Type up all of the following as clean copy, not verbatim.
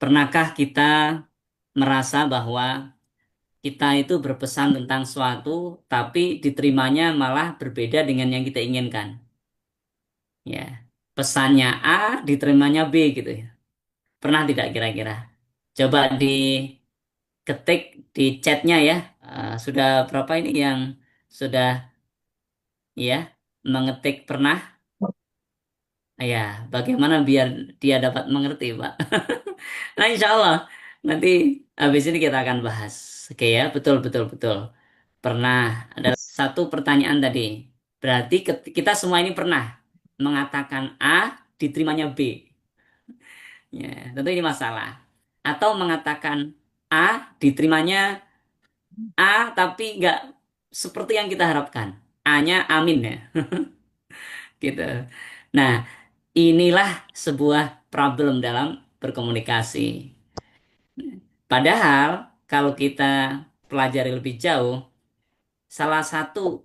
Pernahkah kita merasa bahwa kita itu berpesan tentang suatu, tapi diterimanya malah berbeda dengan yang kita inginkan? Ya, pesannya A, diterimanya B gitu ya. Pernah tidak kira-kira? Coba diketik di chatnya ya. Sudah berapa ini yang sudah ya mengetik pernah? Ya, bagaimana biar dia dapat mengerti, Pak? Nah, insya Allah nanti habis ini kita akan bahas. Oke ya, betul, betul, betul. Pernah ada satu pertanyaan tadi. Berarti kita semua ini pernah mengatakan A, diterimanya B. Ya, tentu ini masalah. Atau mengatakan A, diterimanya A, tapi nggak seperti yang kita harapkan. A-nya amin ya, gitu. Nah, inilah sebuah problem dalam berkomunikasi. Padahal kalau kita pelajari lebih jauh, salah satu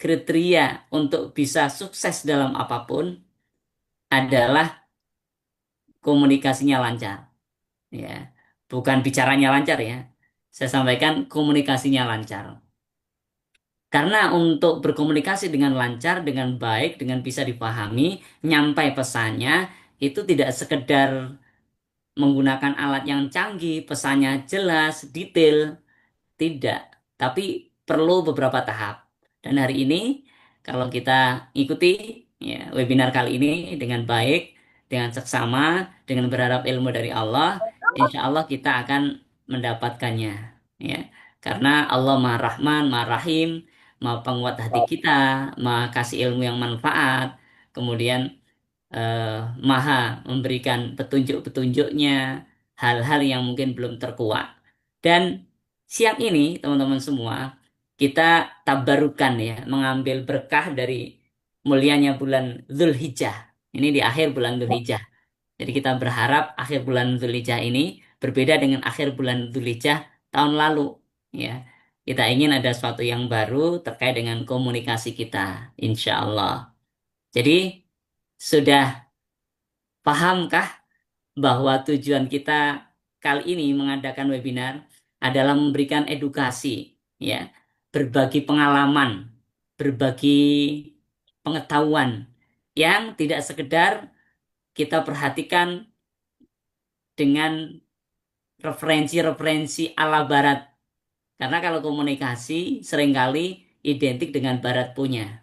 kriteria untuk bisa sukses dalam apapun adalah komunikasinya lancar, ya. Bukan bicaranya lancar ya. Saya sampaikan komunikasinya lancar. Karena untuk berkomunikasi dengan lancar, dengan baik, dengan bisa dipahami, nyampai pesannya itu tidak sekedar menggunakan alat yang canggih, pesannya jelas, detail, tidak, tapi perlu beberapa tahap. Dan hari ini, kalau kita ikuti ya, webinar kali ini dengan baik, dengan seksama, dengan berharap ilmu dari Allah, insya Allah kita akan mendapatkannya. Ya, karena Allah Maha Rahman, Maha Rahim, Maha Penguat hati kita, Maha kasih ilmu yang manfaat, kemudian Maha memberikan petunjuk-petunjuknya, hal-hal yang mungkin belum terkuak. Dan siang ini, teman-teman semua, kita tabarukan ya, mengambil berkah dari mulianya bulan Zulhijjah. Ini di akhir bulan Zulhijjah. Jadi kita berharap akhir bulan Zulhijjah ini berbeda dengan akhir bulan Zulhijjah tahun lalu. Ya, kita ingin ada sesuatu yang baru terkait dengan komunikasi kita, insya Allah. Jadi sudah pahamkah bahwa tujuan kita kali ini mengadakan webinar adalah memberikan edukasi, ya, berbagi pengalaman, berbagi pengetahuan yang tidak sekedar kita perhatikan dengan referensi-referensi ala barat. Karena kalau komunikasi seringkali identik dengan barat punya,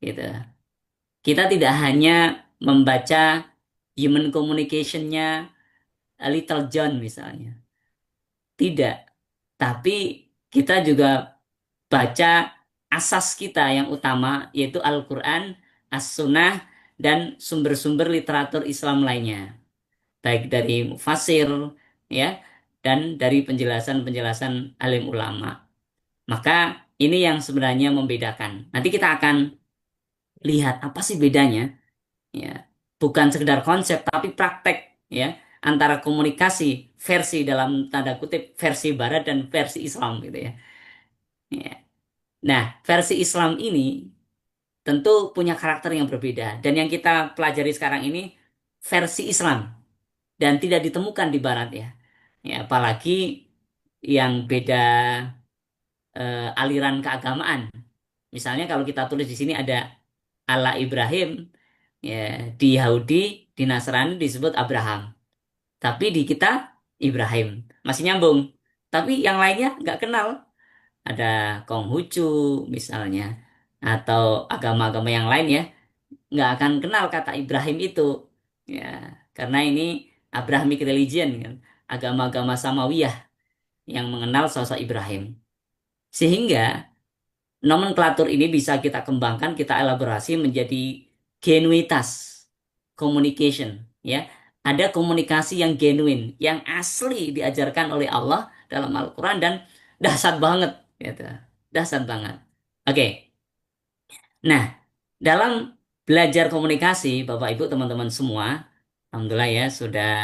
gitu. Kita tidak hanya membaca human communication-nya Little John misalnya. Tidak. Tapi kita juga baca asas kita yang utama yaitu Al-Quran, As-Sunnah, dan sumber-sumber literatur Islam lainnya. Baik dari mufasir, ya, dan dari penjelasan-penjelasan alim ulama. Maka ini yang sebenarnya membedakan. Nanti kita akan lihat apa sih bedanya, ya. Bukan sekedar konsep, tapi praktek, ya, antara komunikasi versi dalam tanda kutip versi Barat dan versi Islam gitu ya. Ya. Nah, versi Islam ini tentu punya karakter yang berbeda dan yang kita pelajari sekarang ini versi Islam dan tidak ditemukan di Barat ya. Ya, apalagi yang beda aliran keagamaan. Misalnya kalau kita tulis di sini ada Allah Ibrahim, ya, di Yahudi, di Nasrani disebut Abraham. Tapi di kita Ibrahim. Masih nyambung. Tapi yang lainnya nggak kenal. Ada Konghucu misalnya. Atau agama-agama yang lain ya. Nggak akan kenal kata Ibrahim itu. Ya, karena ini Abrahamic religion kan. Agama-agama Samawiyah yang mengenal sosok Ibrahim. Sehingga nomenklatur ini bisa kita kembangkan, kita elaborasi menjadi genuitas communication, ya. Ada komunikasi yang genuine, yang asli diajarkan oleh Allah dalam Al-Quran dan dahsyat banget, gitu. Dahsyat banget. Oke, nah dalam belajar komunikasi, Bapak Ibu teman-teman semua, alhamdulillah ya sudah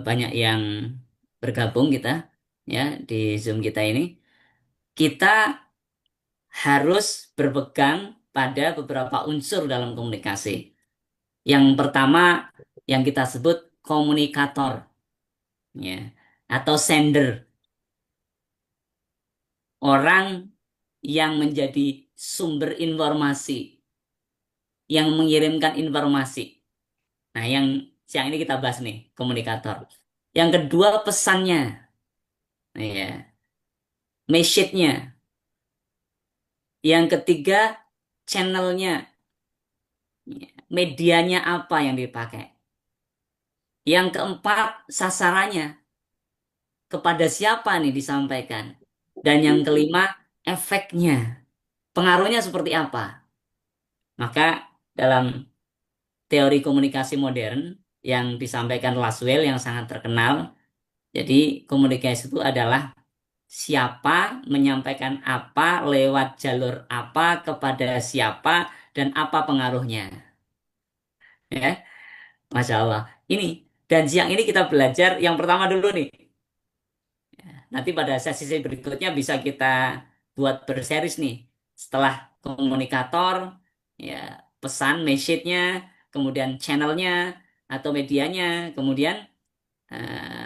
banyak yang bergabung kita, ya, di Zoom kita ini. Kita harus berpegang pada beberapa unsur dalam komunikasi. Yang pertama yang kita sebut komunikator, ya, atau sender, orang yang menjadi sumber informasi, yang mengirimkan informasi. Nah, yang siang ini kita bahas nih, komunikator. Yang kedua, pesannya, ya, message-nya. Yang ketiga, channelnya, ya, medianya apa yang dipakai. Yang keempat, sasarannya, kepada siapa nih disampaikan. Dan yang kelima, efeknya, pengaruhnya seperti apa. Maka dalam teori komunikasi modern yang disampaikan Laswell yang sangat terkenal, jadi komunikasi itu adalah siapa menyampaikan apa lewat jalur apa kepada siapa dan apa pengaruhnya. Ya, Masya Allah. Ini dan siang ini kita belajar yang pertama dulu nih. Nanti pada sesi berikutnya bisa kita buat berseris nih. Setelah komunikator, ya pesan, message-nya, kemudian channelnya atau medianya, kemudian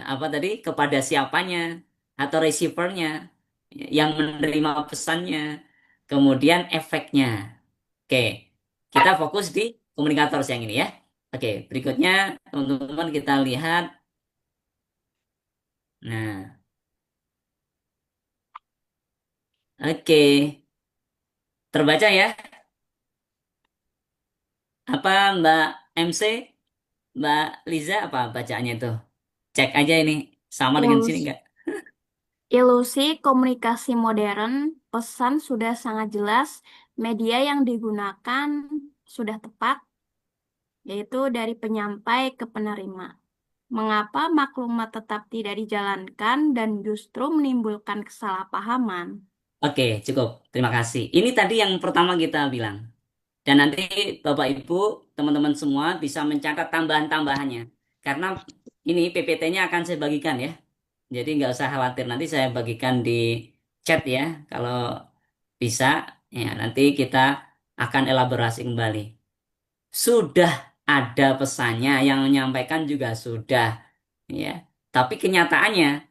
apa tadi kepada siapanya atau receiver-nya yang menerima pesannya, kemudian efeknya. Oke, kita fokus di komunikator siang ini ya. Oke, berikutnya teman-teman kita lihat. Nah, oke, terbaca ya. Apa Mbak MC, Mbak Liza apa bacaannya itu? Cek aja ini sama dengan sini Ilus- nggak? Ilusi komunikasi modern, pesan sudah sangat jelas, media yang digunakan sudah tepat, yaitu dari penyampai ke penerima. Mengapa maklumat tetap tidak dijalankan dan justru menimbulkan kesalahpahaman? Oke, cukup. Terima kasih. Ini tadi yang pertama kita bilang. Dan nanti Bapak Ibu, teman-teman semua bisa mencatat tambahan-tambahannya. Karena ini PPT-nya akan saya bagikan ya. Jadi nggak usah khawatir. Nanti saya bagikan di chat ya. Kalau bisa, ya nanti kita akan elaborasi kembali. Sudah ada pesannya, yang menyampaikan juga sudah. Ya. Tapi kenyataannya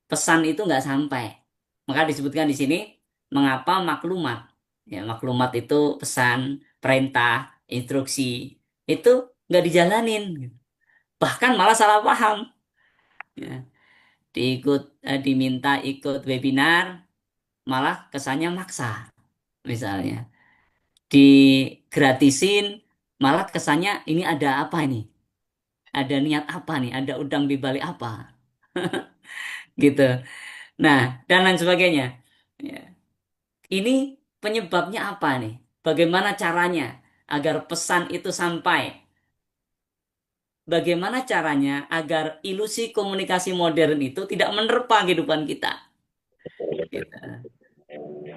pesan itu nggak sampai. Maka disebutkan di sini mengapa maklumat. Ya, maklumat itu pesan, perintah, instruksi itu nggak dijalanin. Bahkan malah salah paham. Ya, diminta ikut webinar, malah kesannya maksa. Misalnya digratisin, malah kesannya ini ada apa nih? Ada niat apa nih? Ada udang di balik apa? Gitu. Nah, dan lain sebagainya. Ya. Ini penyebabnya apa nih? Bagaimana caranya agar pesan itu sampai? Bagaimana caranya agar ilusi komunikasi modern itu tidak menerpa kehidupan kita? Gitu.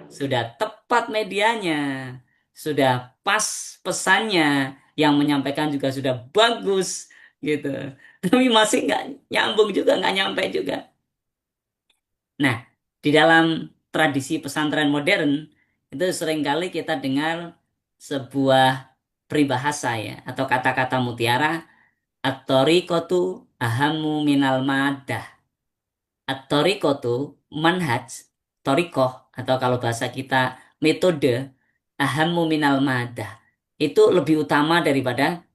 Sudah tepat medianya, sudah pas pesannya, yang menyampaikan juga sudah bagus, gitu. Tapi masih nggak nyambung juga, nggak nyampe juga. Nah, di dalam tradisi pesantren modern itu seringkali kita dengar sebuah peribahasa ya atau kata-kata mutiara at-tariqatu ahammu minal madah. At-tariqatu manhaj, torikoh atau kalau bahasa kita metode ahammu minal madah. Itu lebih utama daripada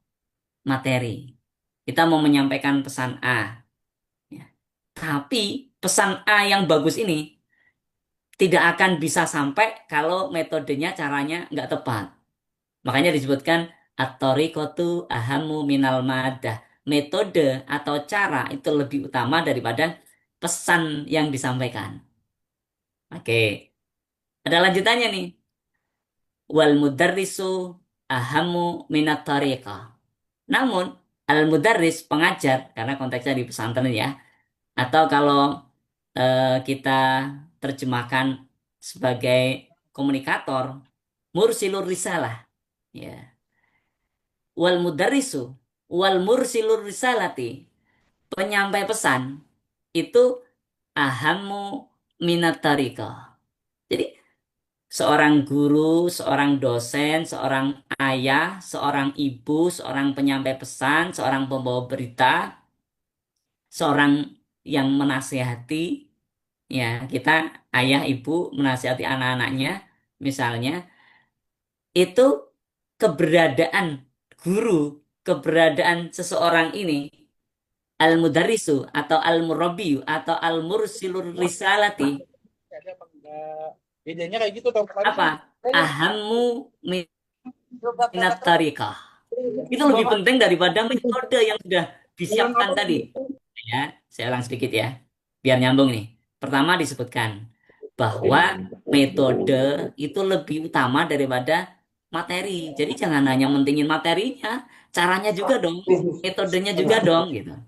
materi. Kita mau menyampaikan pesan A, ya. Tapi pesan A yang bagus ini tidak akan bisa sampai kalau metodenya caranya nggak tepat. Makanya disebutkan at-tariqatu ahammu minal madah. Metode atau cara itu lebih utama daripada pesan yang disampaikan. Oke, ada lanjutannya nih. Wal mudarrisu ahammu minat tariqah. Namun al mudarris pengajar karena konteksnya di pesantren ya. Atau kalau kita terjemahkan sebagai komunikator, mursilur risalah. Ya. Wal mudarrisu wal mursilur risalati. Penyampai pesan itu ahammu minat tariqah. Jadi seorang guru, seorang dosen, seorang ayah, seorang ibu, seorang penyampai pesan, seorang pembawa berita, seorang yang menasehati, ya kita ayah ibu menasehati anak-anaknya, misalnya itu keberadaan guru, keberadaan seseorang ini al-mudarrisu atau al-murabbiyu atau al-mursilur risalati Ada apa enggak? Bedanya kayak gitu tahun kemarin apa? kan Ahammu minat tariqah. Itu lebih penting daripada metode yang sudah disiapkan tadi. Ya, saya ulang sedikit ya, biar nyambung nih. Pertama disebutkan bahwa metode itu lebih utama daripada materi. Jadi jangan hanya mentingin materinya, caranya juga dong, metodenya juga dong gitu.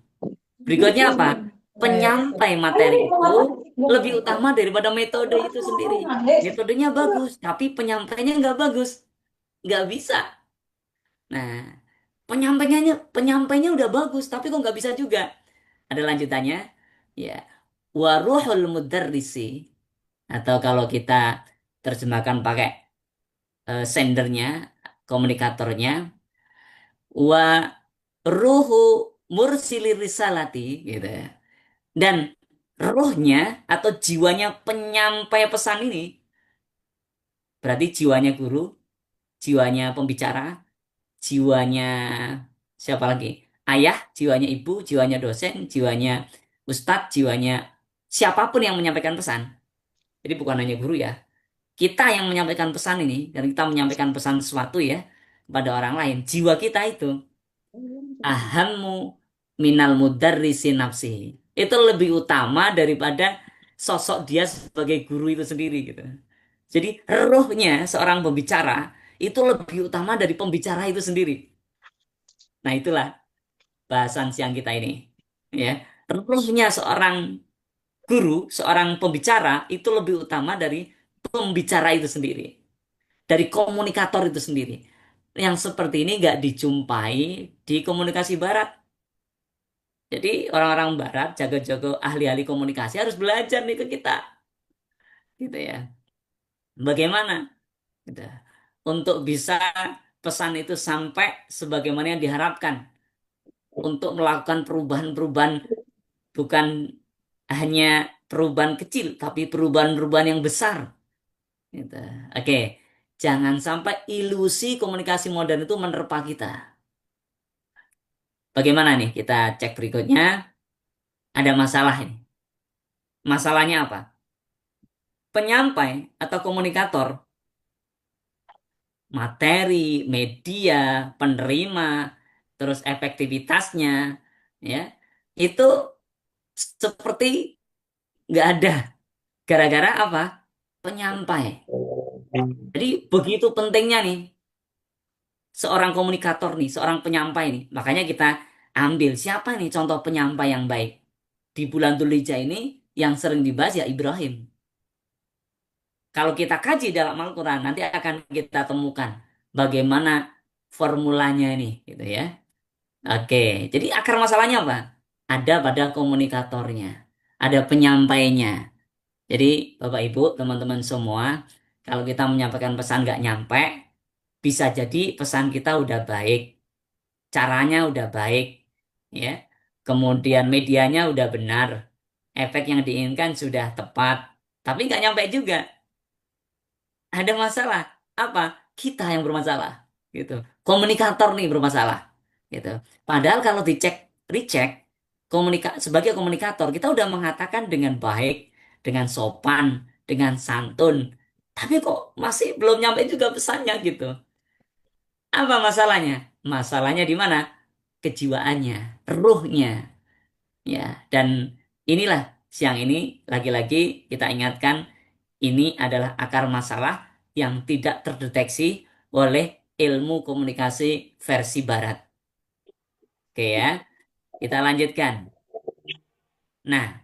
Berikutnya apa? Penyampai materi itu lebih utama daripada metode itu sendiri. Metodenya bagus, tapi penyampainya nggak bagus, nggak bisa. Nah, penyampainya udah bagus, tapi kok nggak bisa juga. Ada lanjutannya, ya. Waruhul mudarrisi atau kalau kita terjemahkan pakai sendernya, komunikatornya, wa ruhu mursili risalati gitu ya. Dan rohnya atau jiwanya penyampai pesan ini berarti jiwanya guru, jiwanya pembicara, jiwanya siapa lagi? Ayah, jiwanya ibu, jiwanya dosen, jiwanya ustadz, jiwanya siapapun yang menyampaikan pesan. Jadi bukan hanya guru ya. Kita yang menyampaikan pesan ini, dan kita menyampaikan pesan sesuatu ya kepada orang lain. Jiwa kita itu ahammu minal mudarrisi nafsi. Itu lebih utama daripada sosok dia sebagai guru itu sendiri gitu. Jadi rohnya seorang pembicara itu lebih utama dari pembicara itu sendiri. Nah, itulah bahasan siang kita ini. Ya, rohnya seorang guru, seorang pembicara itu lebih utama dari pembicara itu sendiri, dari komunikator itu sendiri. Yang seperti ini nggak dijumpai di komunikasi barat. Jadi orang-orang barat, jago-jago ahli-ahli komunikasi harus belajar nih ke kita, gitu ya. Bagaimana? Gitu. Untuk bisa pesan itu sampai sebagaimana yang diharapkan, untuk melakukan perubahan-perubahan bukan hanya perubahan kecil, tapi perubahan-perubahan yang besar. Gitu. Oke, jangan sampai ilusi komunikasi modern itu menerpa kita. Bagaimana nih? Kita cek berikutnya. Ada masalah ini. Masalahnya apa? Penyampai atau komunikator, materi, media, penerima, terus efektivitasnya, ya, itu seperti nggak ada. Gara-gara apa? Penyampai. Jadi begitu pentingnya nih seorang komunikator nih, seorang penyampai nih. Makanya kita ambil siapa nih contoh penyampai yang baik. Di bulan Dzulhijjah ini yang sering dibahas ya Ibrahim. Kalau kita kaji dalam Al-Quran, nanti akan kita temukan bagaimana formulanya ini, gitu ya. Oke, jadi akar masalahnya apa? Ada pada komunikatornya, ada penyampainya. Jadi Bapak Ibu, teman-teman semua, kalau kita menyampaikan pesan nggak nyampe, bisa jadi pesan kita udah baik, caranya udah baik, ya. Kemudian medianya udah benar, efek yang diinginkan sudah tepat, tapi nggak nyampe juga. Ada masalah. Apa? Kita yang bermasalah. Gitu. Komunikator nih bermasalah. Gitu. Padahal kalau dicek, recheck, sebagai komunikator, kita udah mengatakan dengan baik, dengan sopan, dengan santun. Tapi kok masih belum nyampe juga pesannya gitu. Apa masalahnya? Masalahnya di mana? Kejiwaannya, ruhnya. Ya, dan inilah siang ini lagi-lagi kita ingatkan ini adalah akar masalah yang tidak terdeteksi oleh ilmu komunikasi versi barat. Oke ya, kita lanjutkan. Nah,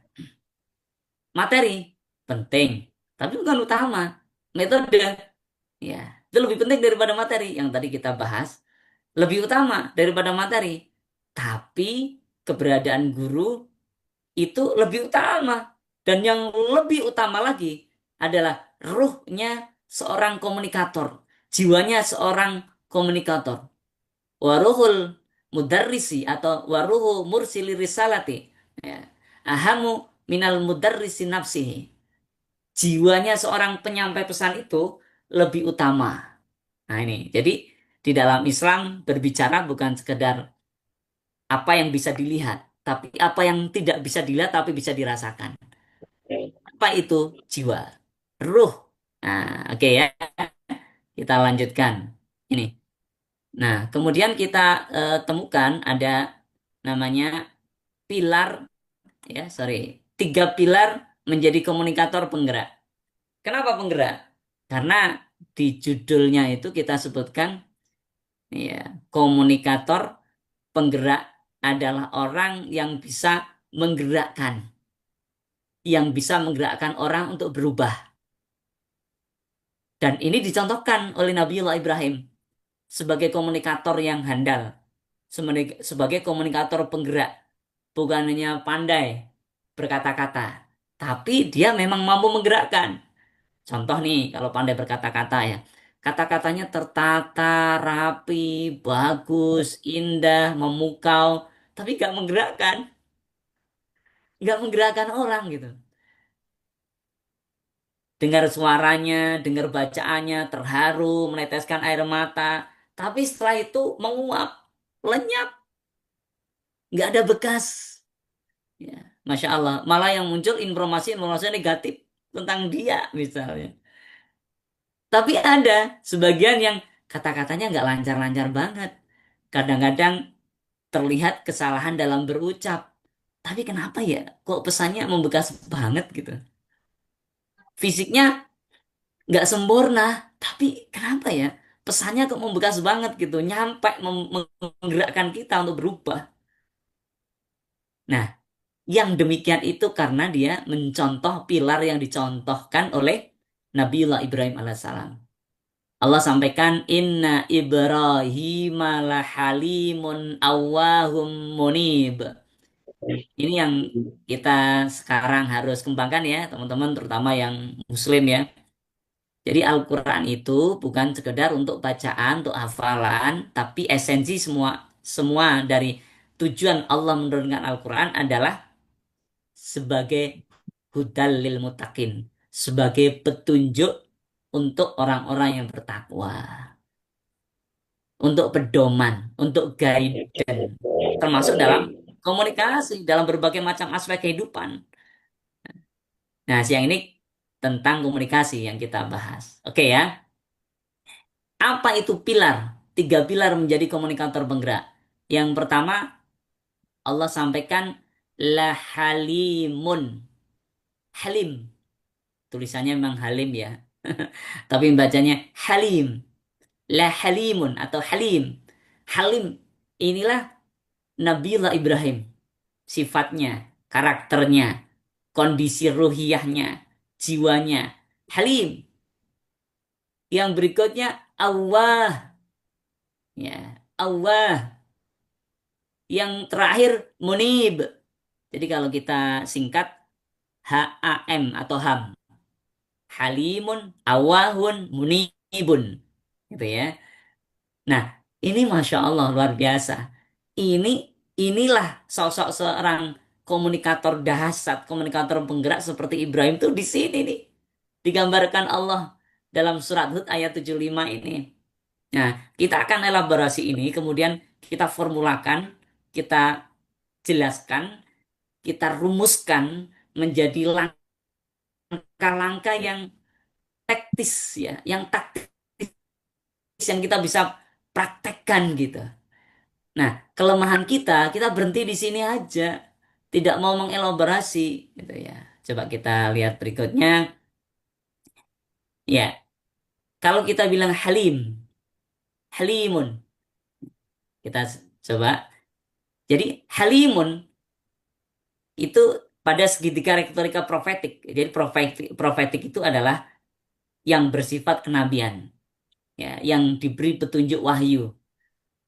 materi penting, tapi bukan utama. Metode ya, itu lebih penting daripada materi yang tadi kita bahas, lebih utama daripada materi. Tapi keberadaan guru itu lebih utama. Dan yang lebih utama lagi adalah ruhnya seorang komunikator. Jiwanya seorang komunikator. Waruhul mudarrisi atau waruhu mursili risalati. Ya. Ahamu minal mudarrisi nafsihi. Jiwanya seorang penyampai pesan itu lebih utama. Nah ini, jadi di dalam Islam berbicara bukan sekedar apa yang bisa dilihat, tapi apa yang tidak bisa dilihat tapi bisa dirasakan. Apa itu jiwa? Ruh. Nah, oke ya, kita lanjutkan. Ini. Nah, kemudian kita temukan ada namanya pilar, ya, sorry, 3 pilar menjadi komunikator penggerak. Kenapa penggerak? Karena di judulnya itu kita sebutkan, ya, komunikator penggerak adalah orang yang bisa menggerakkan, yang bisa menggerakkan orang untuk berubah. Dan ini dicontohkan oleh Nabiullah Ibrahim sebagai komunikator yang handal, sebagai komunikator penggerak, bukan hanya pandai berkata-kata, tapi dia memang mampu menggerakkan. Contoh nih, kalau pandai berkata-kata ya, kata-katanya tertata, rapi, bagus, indah, memukau, tapi nggak menggerakkan orang gitu. Dengar suaranya, dengar bacaannya, terharu, meneteskan air mata, tapi setelah itu menguap, lenyap, nggak ada bekas. Ya, Masya Allah, malah yang muncul informasi-informasi negatif tentang dia misalnya. Tapi ada sebagian yang kata-katanya nggak lancar-lancar banget. Kadang-kadang terlihat kesalahan dalam berucap. Tapi kenapa ya? Kok pesannya membekas banget gitu? Fisiknya nggak sempurna, tapi kenapa ya? Pesannya kok membekas banget gitu, nyampe menggerakkan kita untuk berubah. Nah, yang demikian itu karena dia mencontoh pilar yang dicontohkan oleh Nabiullah Ibrahim alaihissalam. Allah sampaikan inna Ibrahim halimun awahum munib. Ini yang kita sekarang harus kembangkan ya, teman-teman, terutama yang muslim ya. Jadi Al-Quran itu bukan sekedar untuk bacaan, untuk hafalan, tapi esensi semua semua dari tujuan Allah menurunkan Al-Quran adalah sebagai hudal lil mutakin, sebagai petunjuk untuk orang-orang yang bertakwa, untuk pedoman, untuk guidance, termasuk dalam komunikasi, dalam berbagai macam aspek kehidupan. Nah, siang ini tentang komunikasi yang kita bahas. Oke ya, apa itu pilar? 3 pilar menjadi komunikator penggerak. Yang pertama, Allah sampaikan la halimun. Halim. Tulisannya memang halim ya. Tapi bacanya halim. La halimun atau halim. Halim. Inilah Nabiullah Ibrahim. Sifatnya, karakternya, kondisi ruhiyahnya, jiwanya. Halim. Yang berikutnya Allah. Ya, Allah. Yang terakhir munib. Jadi kalau kita singkat HAM atau HAM. Halimun, awahun, munibun. Gitu ya. Nah, ini Masya Allah luar biasa. Ini inilah sosok seorang komunikator dahsyat, komunikator penggerak seperti Ibrahim tuh di sini nih. Digambarkan Allah dalam surat Hud ayat 75 ini. Nah, kita akan elaborasi ini, kemudian kita formulakan, kita jelaskan, kita rumuskan menjadi langkah-langkah yang taktis ya, yang taktis yang kita bisa praktekkan gitu. Nah, kelemahan kita berhenti di sini aja, tidak mau mengelaborasi gitu ya. Coba kita lihat berikutnya. Ya, kalau kita bilang halim, halimun, kita coba. Jadi halimun itu pada segitiga retorika profetik. Jadi profetik itu adalah yang bersifat kenabian, ya, yang diberi petunjuk wahyu.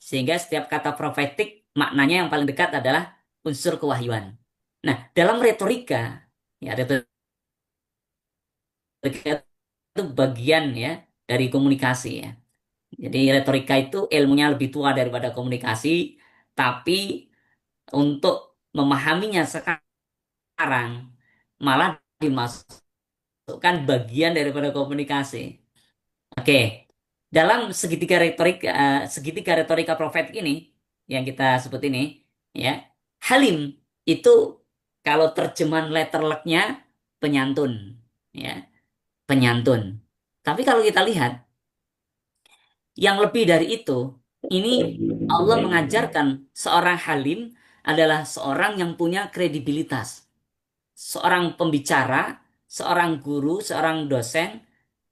Sehingga setiap kata profetik maknanya yang paling dekat adalah unsur kewahyuan. Nah, dalam retorika, ya retorika itu bagian ya dari komunikasi ya. Jadi retorika itu ilmunya lebih tua daripada komunikasi, tapi untuk memahaminya sekarang malah dimasukkan bagian daripada komunikasi. Oke, dalam segitiga retorika profetik ini yang kita sebut ini, ya, Halim itu kalau terjemahan letterleknya penyantun, ya, penyantun. Tapi kalau kita lihat yang lebih dari itu, ini Allah mengajarkan seorang Halim adalah seorang yang punya kredibilitas, seorang pembicara, seorang guru, seorang dosen,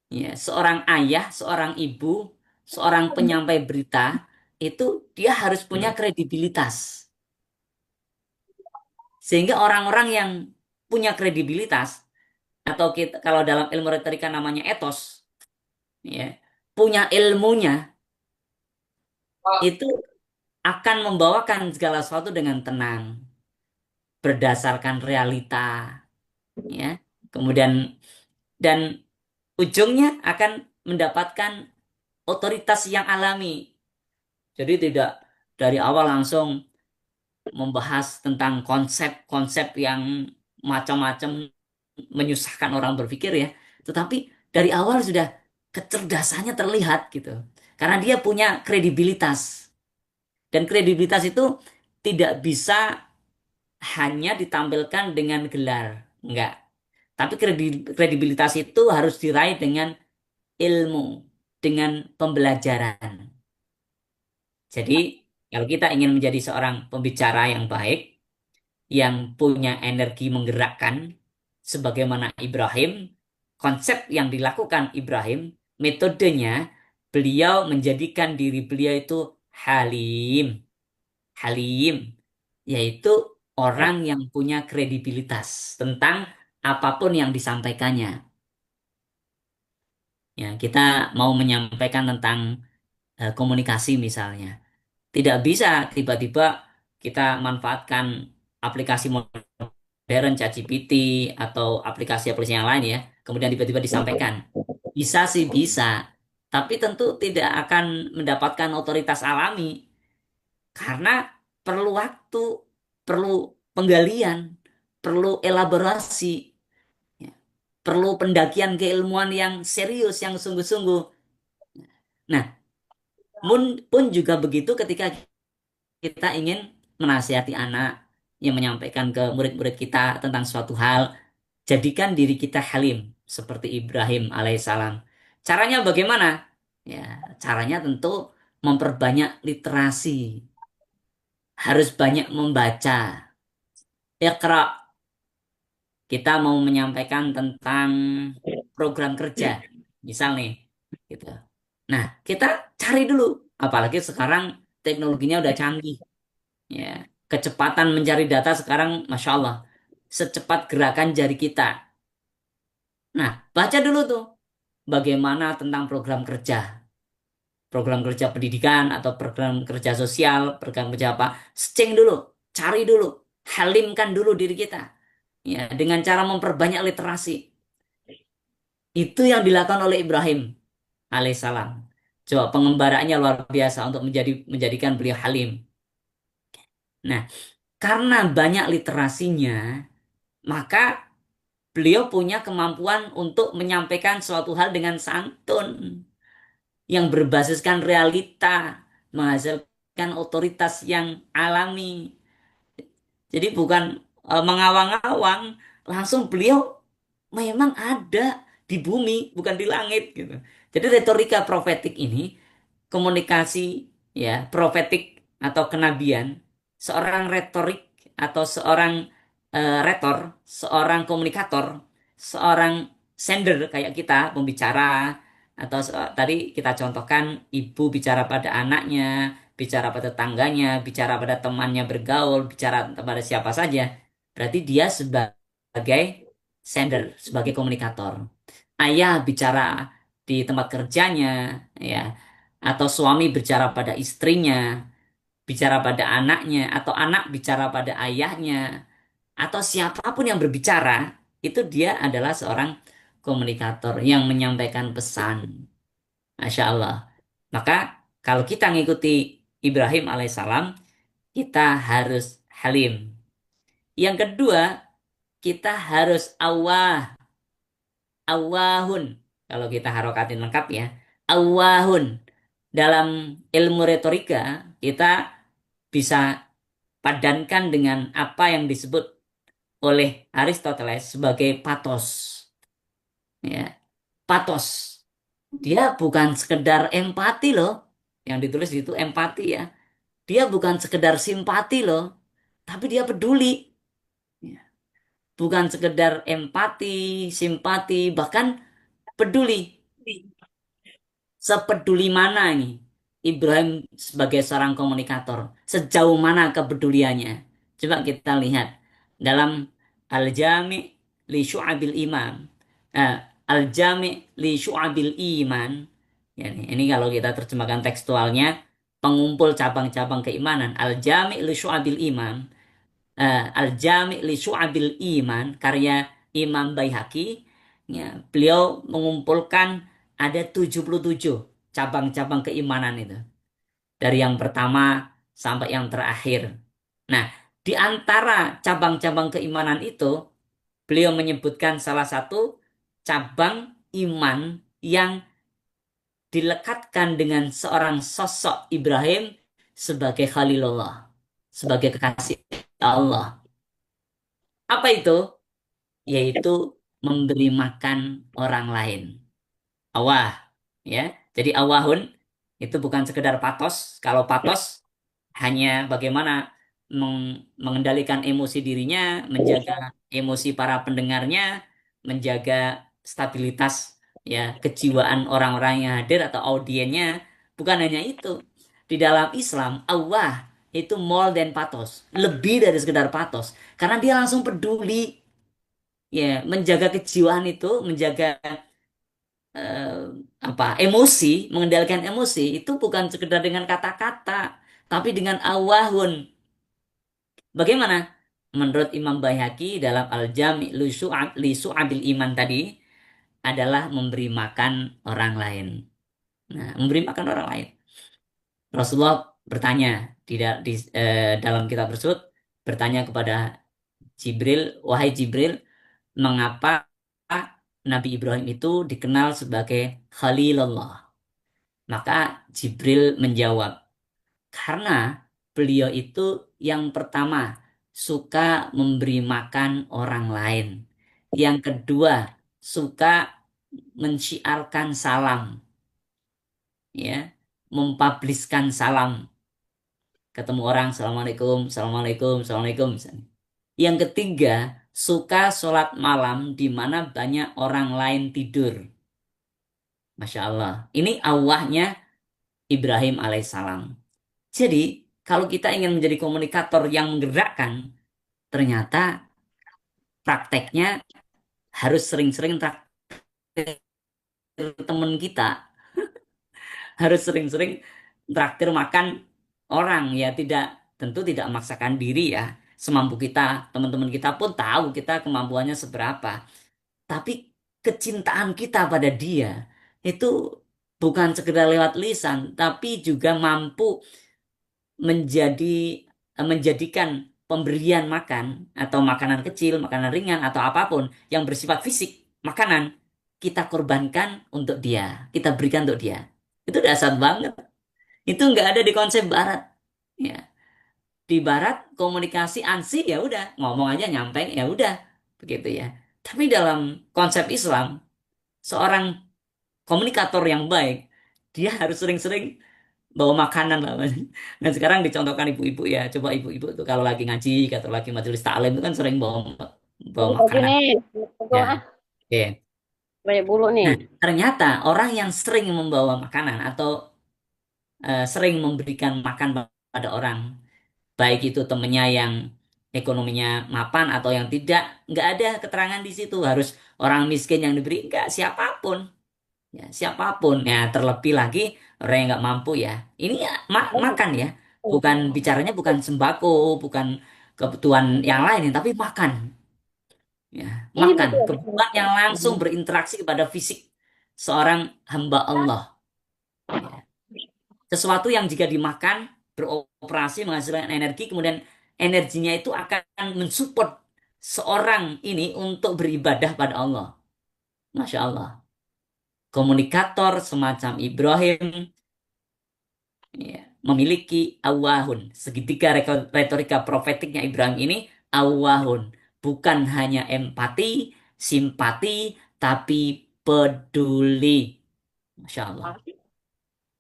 ya, seorang ayah, seorang ibu, seorang penyampai berita, itu dia harus punya kredibilitas. Sehingga orang-orang yang punya kredibilitas, atau kita, kalau dalam ilmu retorika namanya etos, ya, punya ilmunya, itu akan membawakan segala sesuatu dengan tenang, berdasarkan realita, ya. Kemudian dan ujungnya akan mendapatkan otoritas yang alami. Jadi tidak dari awal langsung membahas tentang konsep-konsep yang macam-macam menyusahkan orang berpikir ya. Tetapi dari awal sudah kecerdasannya terlihat gitu. Karena dia punya kredibilitas. Dan kredibilitas itu tidak bisa hanya ditampilkan dengan gelar. Enggak. Tapi kredibilitas itu harus diraih dengan ilmu, dengan pembelajaran. Jadi, kalau kita ingin menjadi seorang pembicara yang baik, yang punya energi menggerakkan, sebagaimana Ibrahim, konsep yang dilakukan Ibrahim, metodenya, beliau menjadikan diri beliau itu halim. Halim, yaitu orang yang punya kredibilitas tentang apapun yang disampaikannya. Ya, kita mau menyampaikan tentang komunikasi misalnya. Tidak bisa tiba-tiba kita manfaatkan aplikasi modern ChatGPT atau aplikasi-aplikasi yang lain ya, kemudian tiba-tiba disampaikan. Bisa sih bisa, tapi tentu tidak akan mendapatkan otoritas alami karena perlu waktu, perlu penggalian, perlu elaborasi, ya, perlu pendakian keilmuan yang serius, yang sungguh-sungguh. Nah, pun juga begitu ketika kita ingin menasihati anak yang menyampaikan ke murid-murid kita tentang suatu hal, jadikan diri kita halim seperti Ibrahim alaihissalam. Caranya bagaimana? Ya, caranya tentu memperbanyak literasi, harus banyak membaca. Iqra, kita mau menyampaikan tentang program kerja, misal nih, gitu. Nah, kita cari dulu, apalagi sekarang teknologinya udah canggih. Ya, kecepatan mencari data sekarang, masya Allah, secepat gerakan jari kita. Nah, baca dulu tuh bagaimana tentang program kerja pendidikan atau program kerja sosial, program kerja apa. Searching dulu, cari dulu, halimkan dulu diri kita. Ya, dengan cara memperbanyak literasi. Itu yang dilakukan oleh Ibrahim alaihissalam. Coba pengembaraannya luar biasa untuk menjadikan beliau halim. Nah, karena banyak literasinya, maka beliau punya kemampuan untuk menyampaikan suatu hal dengan santun yang berbasiskan realita, menghasilkan otoritas yang alami. Jadi bukan mengawang-awang, langsung beliau memang ada di bumi, bukan di langit gitu. Jadi retorika profetik ini, komunikasi ya profetik atau kenabian, seorang retorik atau seorang retor, seorang komunikator, seorang sender kayak kita, pembicara atau tadi kita contohkan ibu bicara pada anaknya, bicara pada tetangganya, bicara pada temannya bergaul, bicara pada siapa saja. Berarti dia sebagai sender, sebagai komunikator. Ayah bicara di tempat kerjanya, ya, atau suami bicara pada istrinya, bicara pada anaknya, atau anak bicara pada ayahnya, atau siapapun yang berbicara, itu dia adalah seorang komunikator yang menyampaikan pesan. Masya Allah. Maka kalau kita ngikuti Ibrahim alaihissalam, kita harus halim. Yang kedua, kita harus awahun. Kalau kita harokatin lengkap ya. Awahun. Dalam ilmu retorika, kita bisa padankan dengan apa yang disebut oleh Aristoteles sebagai patos. Ya, patos. Dia bukan sekedar empati loh. Yang ditulis itu empati ya. Dia bukan sekedar simpati loh, tapi dia peduli. Ya, bukan sekedar empati, simpati, bahkan peduli. Sepeduli mana ini Ibrahim sebagai seorang komunikator? Sejauh mana kepeduliannya? Coba kita lihat dalam Al-Jami' li Syu'abil Iman. Eh, Al-Jami' li Syu'abil Iman. Ya, ini kalau kita terjemahkan tekstualnya, pengumpul cabang-cabang keimanan. Al-Jami' li Syu'abil Iman. Al-Jami' li Syu'abil Iman, karya Imam Baihaqi. Ya, beliau mengumpulkan ada 77 cabang-cabang keimanan itu. Dari yang pertama sampai yang terakhir. Nah, di antara cabang-cabang keimanan itu, beliau menyebutkan salah satu cabang iman yang dilekatkan dengan seorang sosok Ibrahim sebagai Khalilullah, sebagai kekasih Allah. Apa itu? Yaitu memberi makan orang lain. Awah, ya. Jadi awahun itu bukan sekedar patos. Kalau patos hanya bagaimana mengendalikan emosi dirinya, menjaga emosi para pendengarnya, menjaga stabilitas ya kejiwaan orang-orang yang hadir atau audiennya. Bukan hanya itu. Di dalam Islam, Allah itu more than patos, lebih dari sekedar patos, karena dia langsung peduli ya menjaga kejiwaan itu, menjaga eh, emosi, mengendalikan emosi itu bukan sekedar dengan kata-kata, tapi dengan awahun. Bagaimana? Menurut Imam Baihaqi dalam Al-Jami' li Su'abil Iman tadi adalah memberi makan orang lain. Nah, memberi makan orang lain. Rasulullah bertanya dalam kitab tersebut, bertanya kepada Jibril, wahai Jibril, mengapa Nabi Ibrahim itu dikenal sebagai Khalilullah? Maka Jibril menjawab, karena beliau itu yang pertama suka memberi makan orang lain. Yang kedua, suka mensyiarkan salam, ya, mempubliskan salam. Ketemu orang, Assalamualaikum, Assalamualaikum, Assalamualaikum, misalnya. Yang ketiga, suka sholat malam di mana banyak orang lain tidur. Masya Allah. Ini awahnya Ibrahim alaihissalam. Jadi, kalau kita ingin menjadi komunikator yang menggerakkan, ternyata prakteknya harus sering-sering traktir teman kita, harus sering-sering traktir makan orang ya, tidak tentu tidak memaksakan diri ya, semampu kita, teman-teman kita pun tahu kita kemampuannya seberapa, tapi kecintaan kita pada dia itu bukan sekedar lewat lisan, tapi juga mampu menjadi menjadikan pemberian makan atau makanan kecil, makanan ringan atau apapun yang bersifat fisik, makanan kita korbankan untuk dia, kita berikan untuk dia. Itu dasar banget. Itu nggak ada di konsep Barat. Ya, di Barat komunikasi ansih ya udah ngomong aja nyampe ya udah begitu ya. Tapi dalam konsep Islam, seorang komunikator yang baik dia harus sering-sering bawa makanan lah Mas. Dan sekarang dicontohkan ibu-ibu ya, coba ibu-ibu tuh kalau lagi ngaji atau lagi majelis taklim itu kan sering bawa bawa Lagi makanan nih, betul ya. ah, Oke. banyak bulu nih. Nah, ternyata orang yang sering membawa makanan atau sering memberikan makan pada orang, baik itu temennya yang ekonominya mapan atau yang tidak, nggak ada keterangan di situ harus orang miskin yang diberi, nggak, siapapun. Ya, siapapun ya, terlebih lagi orang yang nggak mampu ya, ini ya makan ya, bukan bicaranya bukan sembako, bukan kebutuhan yang lain tapi makan Ya, Ini makan, betul. kebetulan yang langsung berinteraksi kepada fisik seorang hamba Allah. Ya. Sesuatu yang jika dimakan, beroperasi, menghasilkan energi, kemudian energinya itu akan mensupport seorang ini untuk beribadah pada Allah. Masya Allah. Komunikator semacam Ibrahim ya, memiliki awahun. Segitiga retorika profetiknya Ibrahim ini awahun. Bukan hanya empati, simpati, tapi peduli. Masya Allah.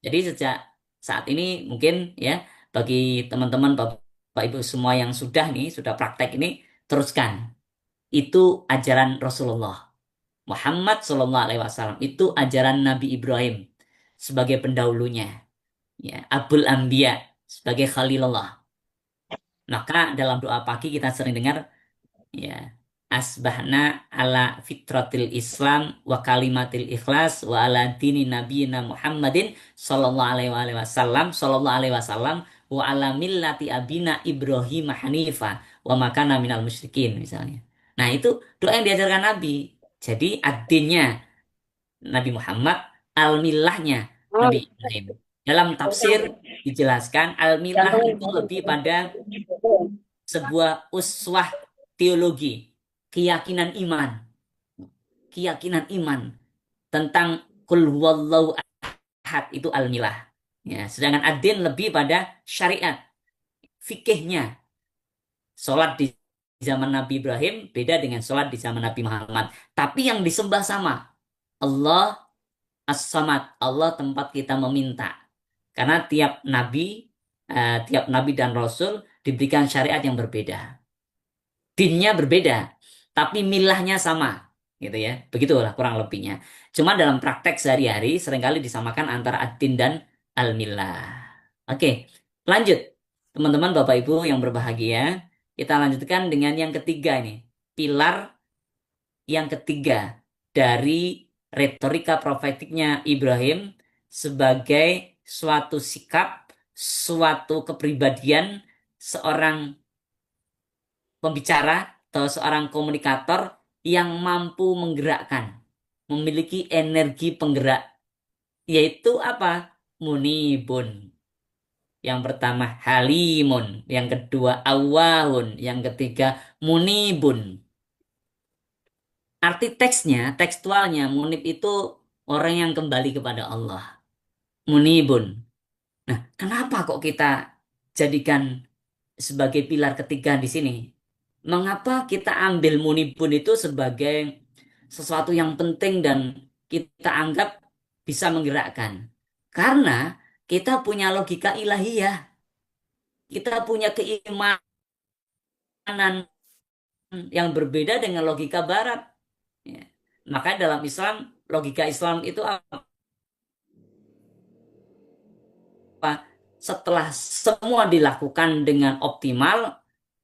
Jadi sejak saat ini mungkin ya bagi teman-teman Bapak Ibu semua yang sudah praktek ini teruskan. Itu ajaran Rasulullah. Muhammad Shallallahu Alaihi Wasallam itu ajaran Nabi Ibrahim sebagai pendahulunya. Ya, Abul Anbiya sebagai Khalilullah. Maka dalam doa pagi kita sering dengar ya asbahna ala fitratil Islam wa kalimatil ikhlas wa ala dini nabiyina Muhammadin sallallahu alaihi wasallam wa ala millati abina Ibrahim hanifa wa makana minal musyrikin misalnya. Nah, itu doa yang diajarkan Nabi. Jadi ad-dinnya Nabi Muhammad, al-millahnya Oh, Nabi Ibrahim. Dalam tafsir dijelaskan al-millah itu lebih pada sebuah uswah teologi, keyakinan iman, keyakinan iman tentang kul huwallahu ahad itu al-milah. Ya, sedangkan ad-din lebih pada syariat, fikihnya. Salat di zaman Nabi Ibrahim beda dengan salat di zaman Nabi Muhammad. Tapi yang disembah sama. Allah As-Samad, Allah tempat kita meminta. Karena tiap nabi dan rasul diberikan syariat yang berbeda. Dinnya berbeda, tapi milahnya sama, gitu ya. Begitulah kurang lebihnya. Cuma dalam praktek sehari-hari seringkali disamakan antara ad-din dan al-milah. Oke, lanjut. Teman-teman Bapak Ibu yang berbahagia, kita lanjutkan dengan yang ketiga ini. Pilar yang ketiga dari retorika profetiknya Ibrahim sebagai suatu sikap, suatu kepribadian seorang pembicara atau seorang komunikator yang mampu menggerakkan, memiliki energi penggerak, yaitu apa? Munibun. Yang pertama halimun, yang kedua awahun, yang ketiga munibun. Arti teksnya, tekstualnya, munib itu orang yang kembali kepada Allah. Munibun. Nah, kenapa kok kita jadikan sebagai pilar ketiga di sini? Mengapa kita ambil munibun itu sebagai sesuatu yang penting dan kita anggap bisa menggerakkan? Karena kita punya logika ilahiyah. Kita punya keimanan yang berbeda dengan logika barat. Ya. Maka dalam Islam, logika Islam itu apa? Setelah semua dilakukan dengan optimal,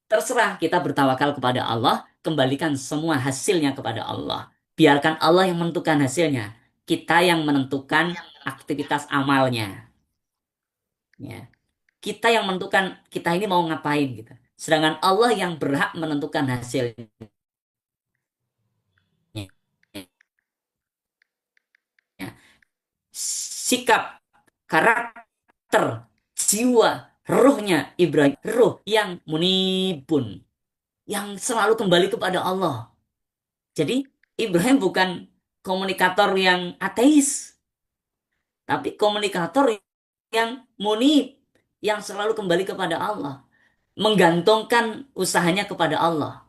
terserah kita bertawakal kepada Allah, kembalikan semua hasilnya kepada Allah. Biarkan Allah yang menentukan hasilnya. Kita yang menentukan aktivitas amalnya. Ya. Kita yang menentukan kita ini mau ngapain gitu. Sedangkan Allah yang berhak menentukan hasilnya. Ya. Sikap, karakter, jiwa, ruhnya Ibrahim, ruh yang munibun, yang selalu kembali kepada Allah. Jadi Ibrahim bukan komunikator yang ateis, tapi komunikator yang munib, yang selalu kembali kepada Allah, menggantungkan usahanya kepada Allah.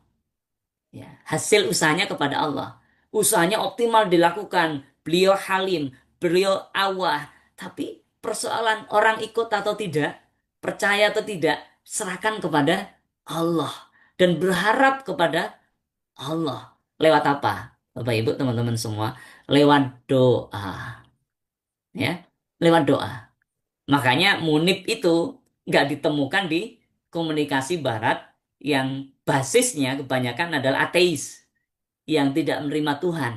Ya, hasil usahanya kepada Allah. Usahanya optimal dilakukan. Beliau halim, beliau awah. Tapi persoalan orang ikut atau tidak, percaya atau tidak, serahkan kepada Allah. Dan berharap kepada Allah. Lewat apa? Bapak Ibu, teman-teman semua. Lewat doa. Ya, lewat doa. Makanya munib itu nggak ditemukan di komunikasi barat yang basisnya kebanyakan adalah ateis yang tidak menerima Tuhan.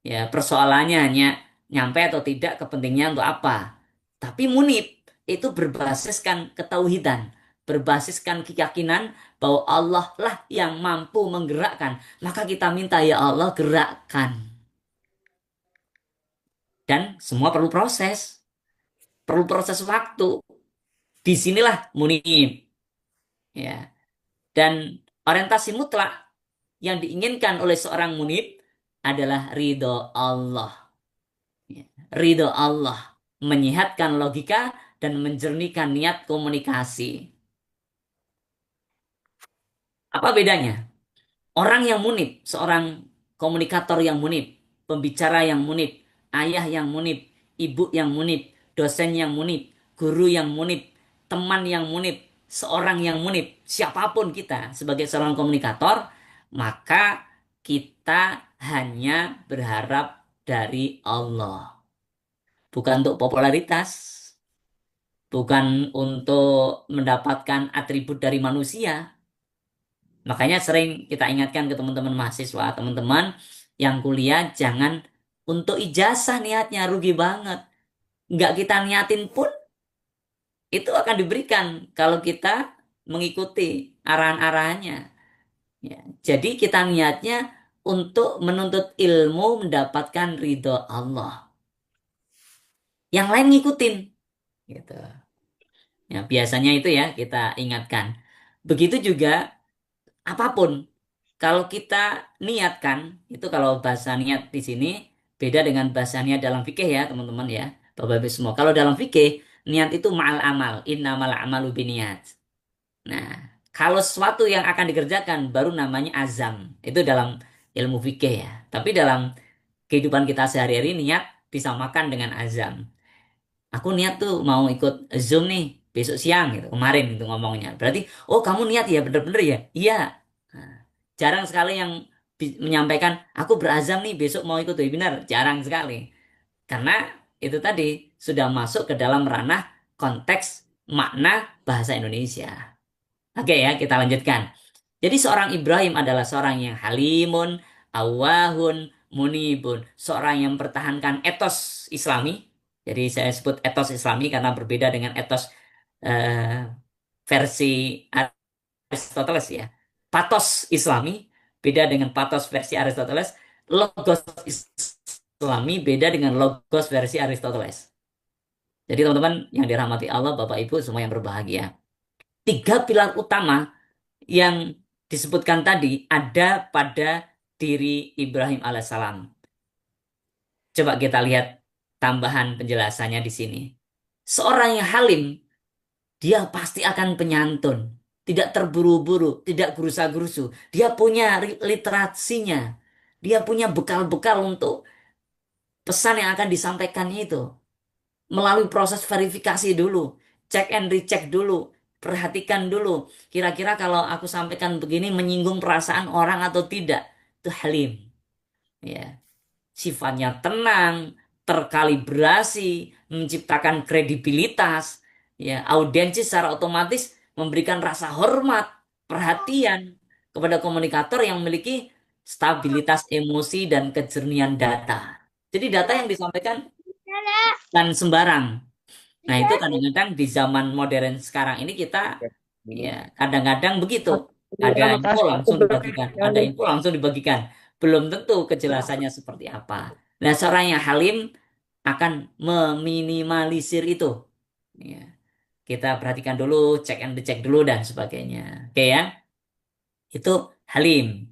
Ya, persoalannya hanya nyampe atau tidak kepentingannya untuk apa. Tapi munib itu berbasiskan ketauhidan, berbasiskan keyakinan bahwa Allah lah yang mampu menggerakkan, maka kita minta ya Allah gerakkan. Dan semua perlu proses waktu. Disinilah munib, ya. Dan orientasi mutlak yang diinginkan oleh seorang munib adalah ridho Allah. Ya. Ridho Allah menyehatkan logika dan menjernihkan niat komunikasi. Apa bedanya? Orang yang munib, seorang komunikator yang munib, pembicara yang munib, ayah yang munib, ibu yang munib, dosen yang munib, guru yang munib, teman yang munib, seorang yang munib, siapapun kita sebagai seorang komunikator, maka kita hanya berharap dari Allah. Bukan untuk popularitas, bukan untuk mendapatkan atribut dari manusia. Makanya sering kita ingatkan ke teman-teman mahasiswa, teman-teman yang kuliah jangan untuk ijazah niatnya, rugi banget. Nggak kita niatin pun itu akan diberikan kalau kita mengikuti arahan-arahannya. Ya, jadi kita niatnya untuk menuntut ilmu mendapatkan ridho Allah. Yang lain ngikutin. Gitu. Ya, biasanya itu ya kita ingatkan. Begitu juga apapun. Kalau kita niatkan, itu kalau bahasa niat di sini beda dengan bahasa niat dalam fikih ya teman-teman ya. Bapak-Ibu semua. Kalau dalam fikih, niat itu ma'al amal. Innamal amalu biniyat. Nah, kalau sesuatu yang akan dikerjakan baru namanya azam. Itu dalam ilmu fikih ya. Tapi dalam kehidupan kita sehari-hari niat disamakan dengan azam. Aku niat tuh mau ikut Zoom nih besok siang gitu. Kemarin itu ngomongnya. Berarti, oh kamu niat ya bener-bener ya? Iya. Nah, jarang sekali yang menyampaikan, aku berazam nih besok mau ikut webinar. Jarang sekali. Karena itu tadi sudah masuk ke dalam ranah konteks makna bahasa Indonesia. Oke ya, kita lanjutkan. Jadi seorang Ibrahim adalah seorang yang halimun, awahun, munibun. Seorang yang mempertahankan etos Islami. Jadi saya sebut etos Islami karena berbeda dengan etos eh, versi Aristoteles ya. Patos Islami beda dengan patos versi Aristoteles. Logos Islami beda dengan logos versi Aristoteles. Jadi teman-teman yang dirahmati Allah, Bapak Ibu semua yang berbahagia. Tiga pilar utama yang disebutkan tadi ada pada diri Ibrahim alaihissalam. Coba kita lihat tambahan penjelasannya di sini. Seorang yang halim, dia pasti akan penyantun. Tidak terburu-buru, tidak gerusa-gerusu. Dia punya literasinya. Dia punya bekal-bekal untuk pesan yang akan disampaikannya itu. Melalui proses verifikasi dulu. Check and recheck dulu. Perhatikan dulu. Kira-kira kalau aku sampaikan begini menyinggung perasaan orang atau tidak. Itu halim. Ya. Sifatnya tenang, terkalibrasi, menciptakan kredibilitas, ya, audiensi secara otomatis memberikan rasa hormat, perhatian kepada komunikator yang memiliki stabilitas emosi dan kejernihan data. Jadi data yang disampaikan dan sembarang. Nah, itu kadang-kadang di zaman modern sekarang ini kita ya kadang-kadang begitu. Ada info langsung dibagikan, ada info langsung dibagikan. Belum tentu kejelasannya seperti apa. Nah, seorang yang halim akan meminimalisir itu. Ya, kita perhatikan dulu, cek and dicek dulu dan sebagainya. Oke ya, itu halim.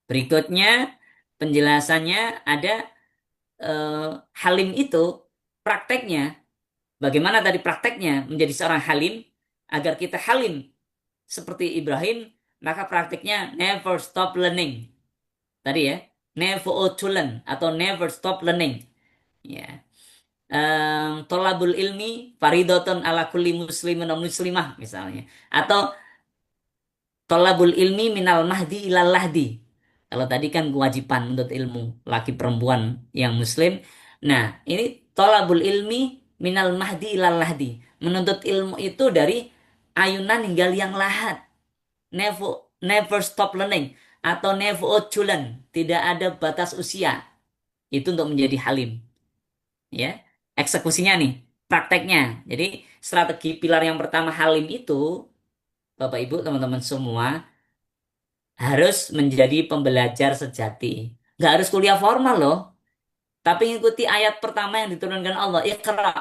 Berikutnya penjelasannya ada eh, halim itu prakteknya. Bagaimana tadi prakteknya menjadi seorang halim? Agar kita halim seperti Ibrahim, maka prakteknya never stop learning. Tadi ya, never ought to learn atau never stop learning. Ya. Tolabul ilmi faridotun ala kulli muslimin wa muslimah misalnya. Atau tolabul ilmi minal mahdi ilal lahdi. Kalau tadi kan kewajiban untuk ilmu laki perempuan yang muslim. Nah, ini tolabul ilmi minal mahdi ilal lahdi. Menuntut ilmu itu dari ayunan hingga liang lahat. Never never stop learning atau never ought to learn. Tidak ada batas usia. Itu untuk menjadi halim. Ya, eksekusinya nih, prakteknya. Jadi strategi pilar yang pertama halim itu Bapak Ibu, teman-teman semua harus menjadi pembelajar sejati. Nggak harus kuliah formal loh, tapi ngikuti ayat pertama yang diturunkan Allah, Iqra,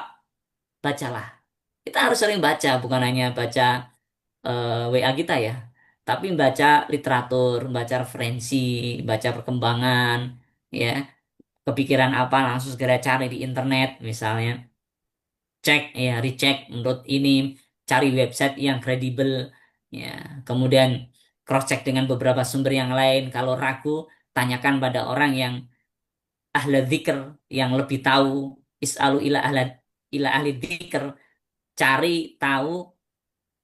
bacalah. Kita harus sering baca, bukan hanya baca WA kita ya, tapi baca literatur, baca referensi, baca perkembangan, ya, kepikiran apa langsung segera cari di internet misalnya, cek ya, recheck menurut ini, cari website yang kredibel, ya, kemudian cross check dengan beberapa sumber yang lain. Kalau ragu, tanyakan pada orang yang ahli dzikir, yang lebih tahu. Is'alu ila ahli dzikir, cari tahu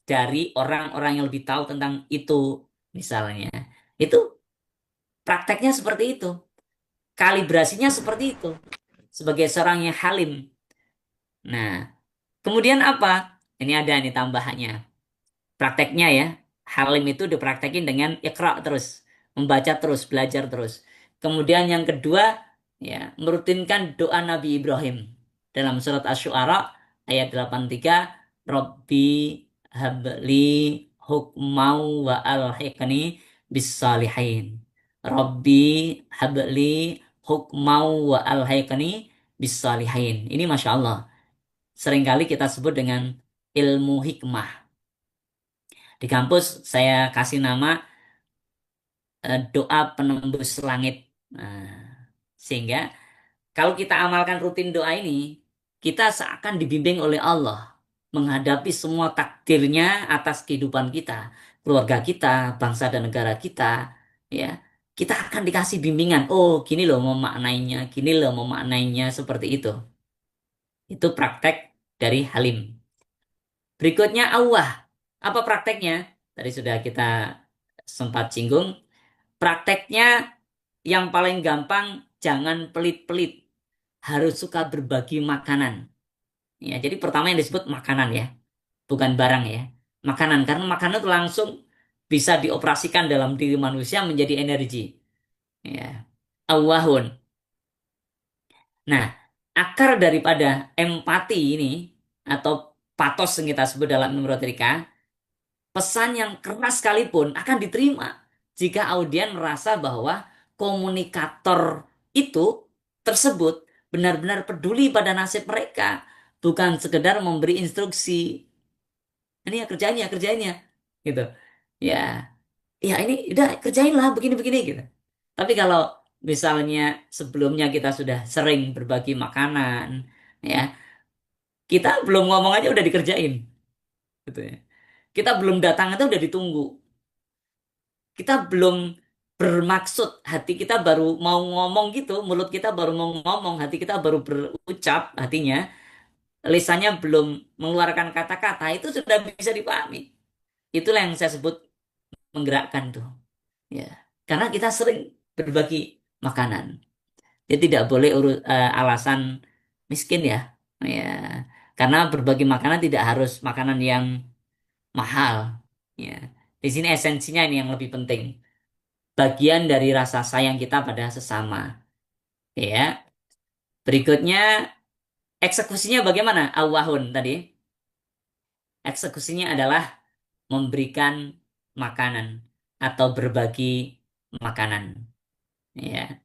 dari orang-orang yang lebih tahu tentang itu misalnya. Itu prakteknya seperti itu, kalibrasinya seperti itu sebagai seorang yang halim. Nah, kemudian apa? Ini ada nih tambahannya. Prakteknya ya, halim itu dipraktekin dengan ikra terus, membaca terus, belajar terus. Kemudian yang kedua, ya, merutinkan doa Nabi Ibrahim dalam surat Asy-Syu'ara ayat 83, Rabbi habli hukmau wa alhiqni bis-salihin. Rabbi habli hukmau wa alhiqni bis-salihin. Ini Masya Allah, seringkali kita sebut dengan ilmu hikmah. Di kampus saya kasih nama doa penembus langit. Nah, sehingga kalau kita amalkan rutin doa ini, kita seakan dibimbing oleh Allah menghadapi semua takdirnya atas kehidupan kita, keluarga kita, bangsa dan negara kita, ya. Kita akan dikasih bimbingan. Oh, gini loh memaknainya, gini loh memaknainya seperti itu. Itu praktek dari Halim. Berikutnya Allah. Apa prakteknya? Tadi sudah kita sempat singgung. Prakteknya yang paling gampang, jangan pelit-pelit. Harus suka berbagi makanan. Ya, jadi pertama yang disebut makanan ya, bukan barang ya. Makanan, karena makanan itu langsung bisa dioperasikan dalam diri manusia menjadi energi. Ya. Awahun. Nah, akar daripada empati ini atau patos yang kita sebut dalam neurotika, pesan yang keras sekalipun akan diterima jika audien merasa bahwa komunikator itu tersebut benar-benar peduli pada nasib mereka, bukan sekedar memberi instruksi. Ini ya kerjainnya, gitu. Ya, ya ini udah kerjain lah begini-begini gitu. Tapi kalau misalnya sebelumnya kita sudah sering berbagi makanan, ya, kita belum ngomong aja udah dikerjain, gitu ya. Kita belum datang aja udah ditunggu. Kita belum bermaksud, hati kita baru mau ngomong gitu, mulut kita baru mau ngomong, hati kita baru berucap, hatinya, lisannya belum mengeluarkan kata-kata, itu sudah bisa dipahami. Itulah yang saya sebut menggerakkan tuh. Ya, karena kita sering berbagi makanan. Ya tidak boleh alasan miskin ya. Ya, karena berbagi makanan tidak harus makanan yang mahal. Ya, di sini esensinya ini yang lebih penting. Bagian dari rasa sayang kita pada sesama. Ya. Berikutnya eksekusinya bagaimana? Awahun tadi. Eksekusinya adalah memberikan makanan atau berbagi makanan. Ya.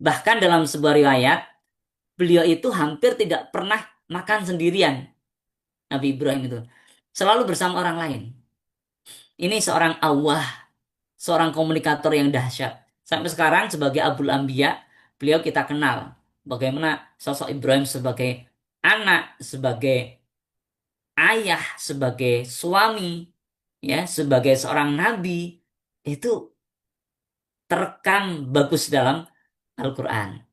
Bahkan dalam sebuah riwayat, beliau itu hampir tidak pernah makan sendirian. Nabi Ibrahim itu selalu bersama orang lain. Ini seorang awah, seorang komunikator yang dahsyat. Sampai sekarang sebagai Abul Anbiya, beliau kita kenal bagaimana sosok Ibrahim sebagai anak, sebagai ayah, sebagai suami, ya, sebagai seorang nabi, itu terekam bagus dalam Al-Quran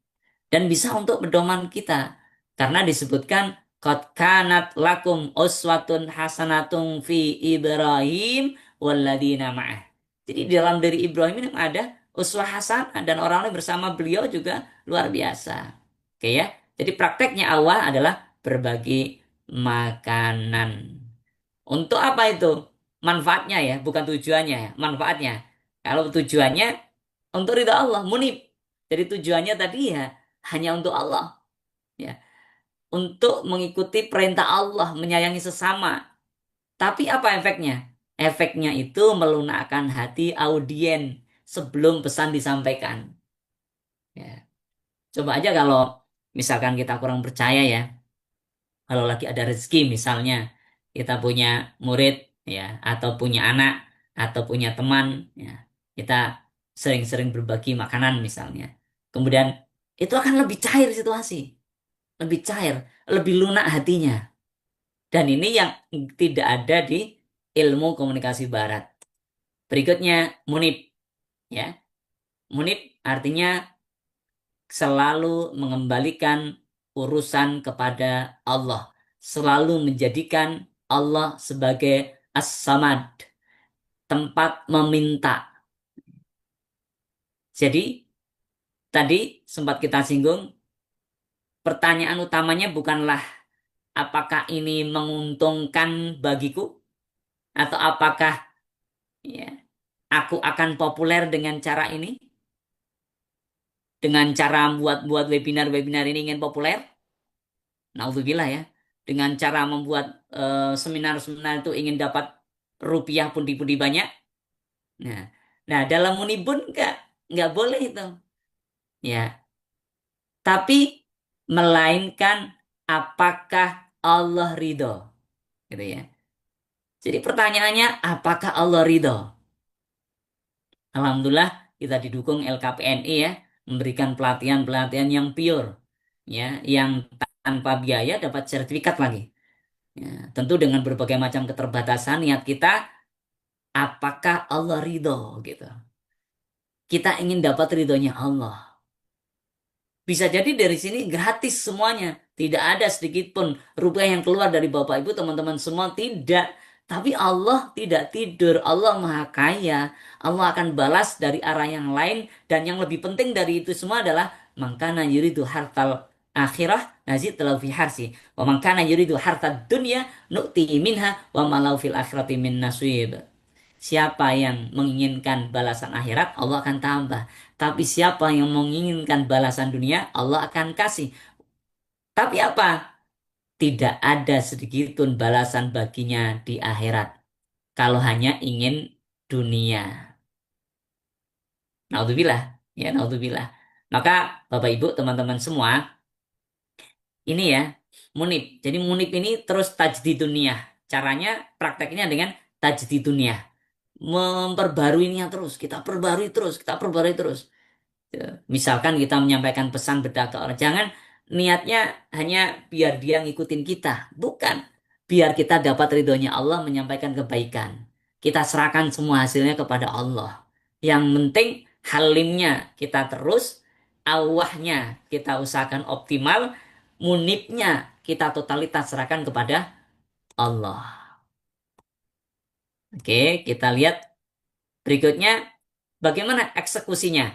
dan bisa untuk pedoman kita karena disebutkan qad kanat lakum uswatun hasanatun fi Ibrahim walladzina ma'ah. Jadi di dalam diri Ibrahim ini ada uswah hasanah dan orang-orang bersama beliau juga luar biasa. Oke ya. Jadi prakteknya awal adalah berbagi makanan. Untuk apa itu? Manfaatnya ya, bukan tujuannya ya, manfaatnya. Kalau tujuannya untuk ridha Allah, munib. Jadi tujuannya tadi ya hanya untuk Allah, ya, untuk mengikuti perintah Allah, menyayangi sesama. Tapi apa efeknya? efeknya itu melunakkan hati audien sebelum pesan disampaikan. Ya. Coba aja kalau misalkan kita kurang percaya ya, kalau lagi ada rezeki misalnya, kita punya murid ya, atau punya anak, atau punya teman ya, kita sering-sering berbagi makanan misalnya. Kemudian itu akan lebih cair situasi, lebih cair, lebih lunak hatinya. Dan ini yang tidak ada di ilmu komunikasi barat. Berikutnya munib ya. Munib artinya selalu mengembalikan urusan kepada Allah, selalu menjadikan Allah sebagai As-Samad, tempat meminta. Jadi tadi sempat kita singgung, pertanyaan utamanya bukanlah apakah ini menguntungkan bagiku atau apakah ya, aku akan populer dengan cara ini, dengan cara buat webinar-webinar ini ingin populer. Naudzubillah ya. Dengan cara membuat seminar-seminar itu ingin dapat rupiah pundi-pundi banyak. Nah, nah dalam munibun nggak boleh itu. Ya, tapi melainkan apakah Allah ridho, gitu ya. Jadi pertanyaannya apakah Allah ridho? Alhamdulillah kita didukung LKPNI ya, memberikan pelatihan-pelatihan yang pure, ya, yang tanpa biaya dapat sertifikat lagi. Ya, tentu dengan berbagai macam keterbatasan niat kita, apakah Allah ridho gitu. Kita ingin dapat ridhonya Allah. Bisa jadi dari sini gratis semuanya. Tidak ada sedikit pun rupiah yang keluar dari Bapak Ibu teman-teman semua. Tidak. Tapi Allah tidak tidur. Allah Maha Kaya. Allah akan balas dari arah yang lain. Dan yang lebih penting dari itu semua adalah mangkana yuridu hartal akhirah nazid lahu fi harsi. Wa mangkana yuridu hartad dunya nu'ti minha wa malau fil akhirati min nasib. Siapa yang menginginkan balasan akhirat, Allah akan tambah. Tapi siapa yang menginginkan balasan dunia, Allah akan kasih. Tapi apa? Tidak ada sedikit pun balasan baginya di akhirat. Kalau hanya ingin dunia. Naudzubillah. Ya, naudzubillah. Maka Bapak Ibu, teman-teman semua, ini ya, munib. Jadi munib ini terus tajdid dunia. Caranya, prakteknya dengan tajdid dunia. Memperbaruinya terus. Kita perbarui terus. Kita perbarui terus. Ya, misalkan kita menyampaikan pesan beda ke orang, jangan niatnya hanya biar dia ngikutin kita, bukan. Biar kita dapat ridhonya Allah menyampaikan kebaikan. Kita serahkan semua hasilnya kepada Allah. Yang penting halimnya kita terus, awahnya kita usahakan optimal, munibnya kita totalitas serahkan kepada Allah. Oke, kita lihat berikutnya bagaimana eksekusinya,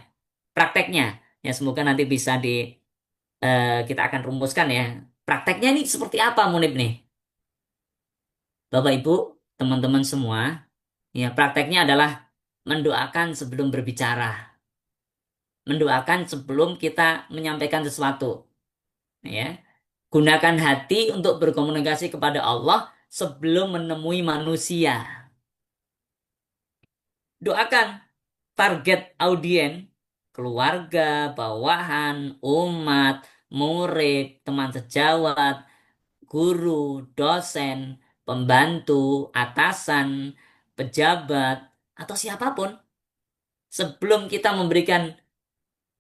prakteknya. Ya, semoga nanti bisa kita akan rumuskan ya. Prakteknya ini seperti apa Munib nih? Bapak Ibu, teman-teman semua, ya prakteknya adalah mendoakan sebelum berbicara. Mendoakan sebelum kita menyampaikan sesuatu. Ya. Gunakan hati untuk berkomunikasi kepada Allah sebelum menemui manusia. Doakan target audien, keluarga, bawahan, umat, murid, teman sejawat, guru, dosen, pembantu, atasan, pejabat, atau siapapun. Sebelum kita memberikan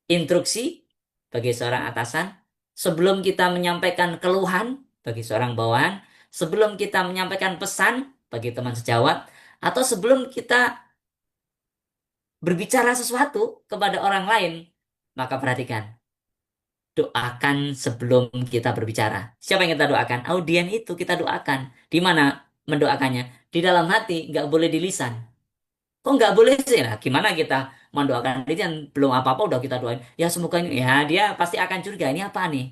instruksi bagi seorang atasan, sebelum kita menyampaikan keluhan bagi seorang bawahan, sebelum kita menyampaikan pesan bagi teman sejawat, atau sebelum kita berbicara sesuatu kepada orang lain, maka perhatikan, doakan sebelum kita berbicara. Siapa yang kita doakan? Audien itu kita doakan. Di mana mendoakannya? Di dalam hati, nggak boleh di lisan. Kok nggak boleh sih? Nah, gimana kita mendoakan dia yang belum apa-apa udah kita doain. Ya semoga ini, ya dia pasti akan curiga ini apa nih?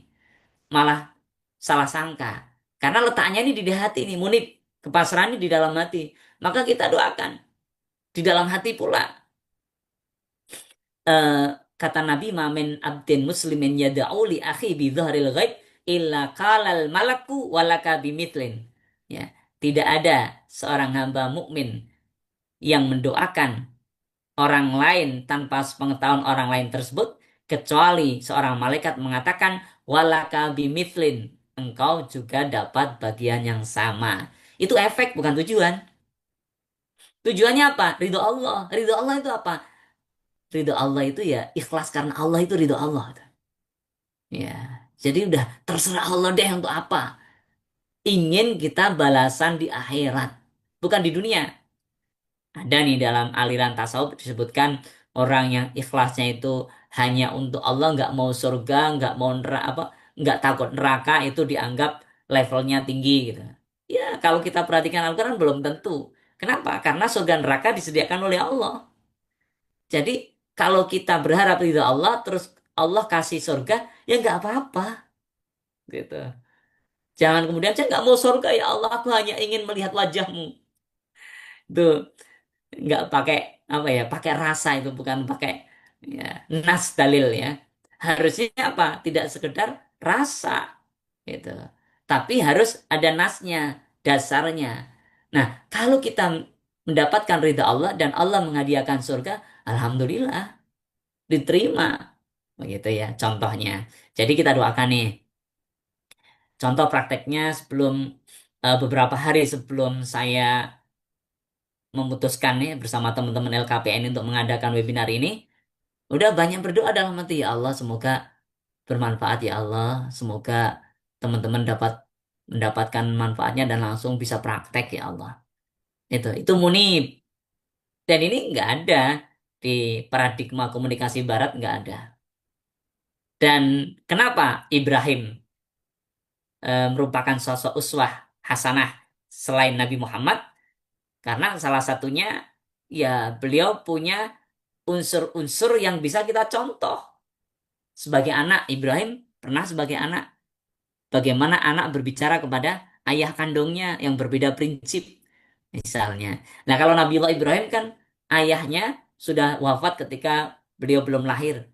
Malah salah sangka. Karena letaknya ini di hati ini, munib. Kepasrahan ini di dalam hati. Maka kita doakan. Di dalam hati pula. eh, Kata Nabi mamin abdin muslimin yada'u li akhi bi dhahril ghaib illa qalal malaku walaka bimitlin. Ya, tidak ada seorang hamba mukmin yang mendoakan orang lain tanpa sepengetahuan orang lain tersebut, kecuali seorang malaikat mengatakan, walaka bimithlin, engkau juga dapat bagian yang sama. Itu efek, bukan tujuan. Tujuannya apa? Ridho Allah. Ridho Allah itu apa? Ridho Allah itu ya ikhlas karena Allah itu ridho Allah. Ya, jadi udah terserah Allah deh untuk apa. Ingin kita balasan di akhirat, bukan di dunia. Ada nih dalam aliran tasawuf disebutkan orang yang ikhlasnya itu hanya untuk Allah, nggak mau surga, nggak mau neraka, apa, nggak takut neraka, itu dianggap levelnya tinggi gitu. Ya, kalau kita perhatikan Al-Quran belum tentu. Kenapa? Karena surga neraka disediakan oleh Allah. Jadi kalau kita berharap ridha Allah, terus Allah kasih surga, ya nggak apa-apa gitu. Jangan kemudian saya nggak mau surga ya Allah, aku hanya ingin melihat wajahmu. Tuh nggak pakai apa ya, pakai rasa, itu bukan pakai ya, nas dalil ya. Harusnya apa, tidak sekedar rasa gitu, tapi harus ada nasnya, dasarnya. Nah, kalau kita mendapatkan ridha Allah dan Allah menghadiahkan surga, alhamdulillah, diterima begitu ya contohnya. Jadi kita doakan nih, contoh prakteknya sebelum beberapa hari sebelum saya memutuskan nih bersama teman-teman LKPN untuk mengadakan webinar ini, udah banyak berdoa dalam hati, ya Allah semoga bermanfaat ya Allah, semoga teman-teman dapat mendapatkan manfaatnya dan langsung bisa praktek ya Allah. Itu munib. Dan ini nggak ada di paradigma komunikasi Barat, nggak ada. Dan kenapa Ibrahim merupakan sosok uswah hasanah selain Nabi Muhammad? Karena salah satunya ya beliau punya unsur-unsur yang bisa kita contoh. Sebagai anak, Ibrahim pernah sebagai anak. Bagaimana anak berbicara kepada ayah kandungnya yang berbeda prinsip, misalnya. Nah, kalau Nabiullah Ibrahim kan ayahnya sudah wafat ketika beliau belum lahir.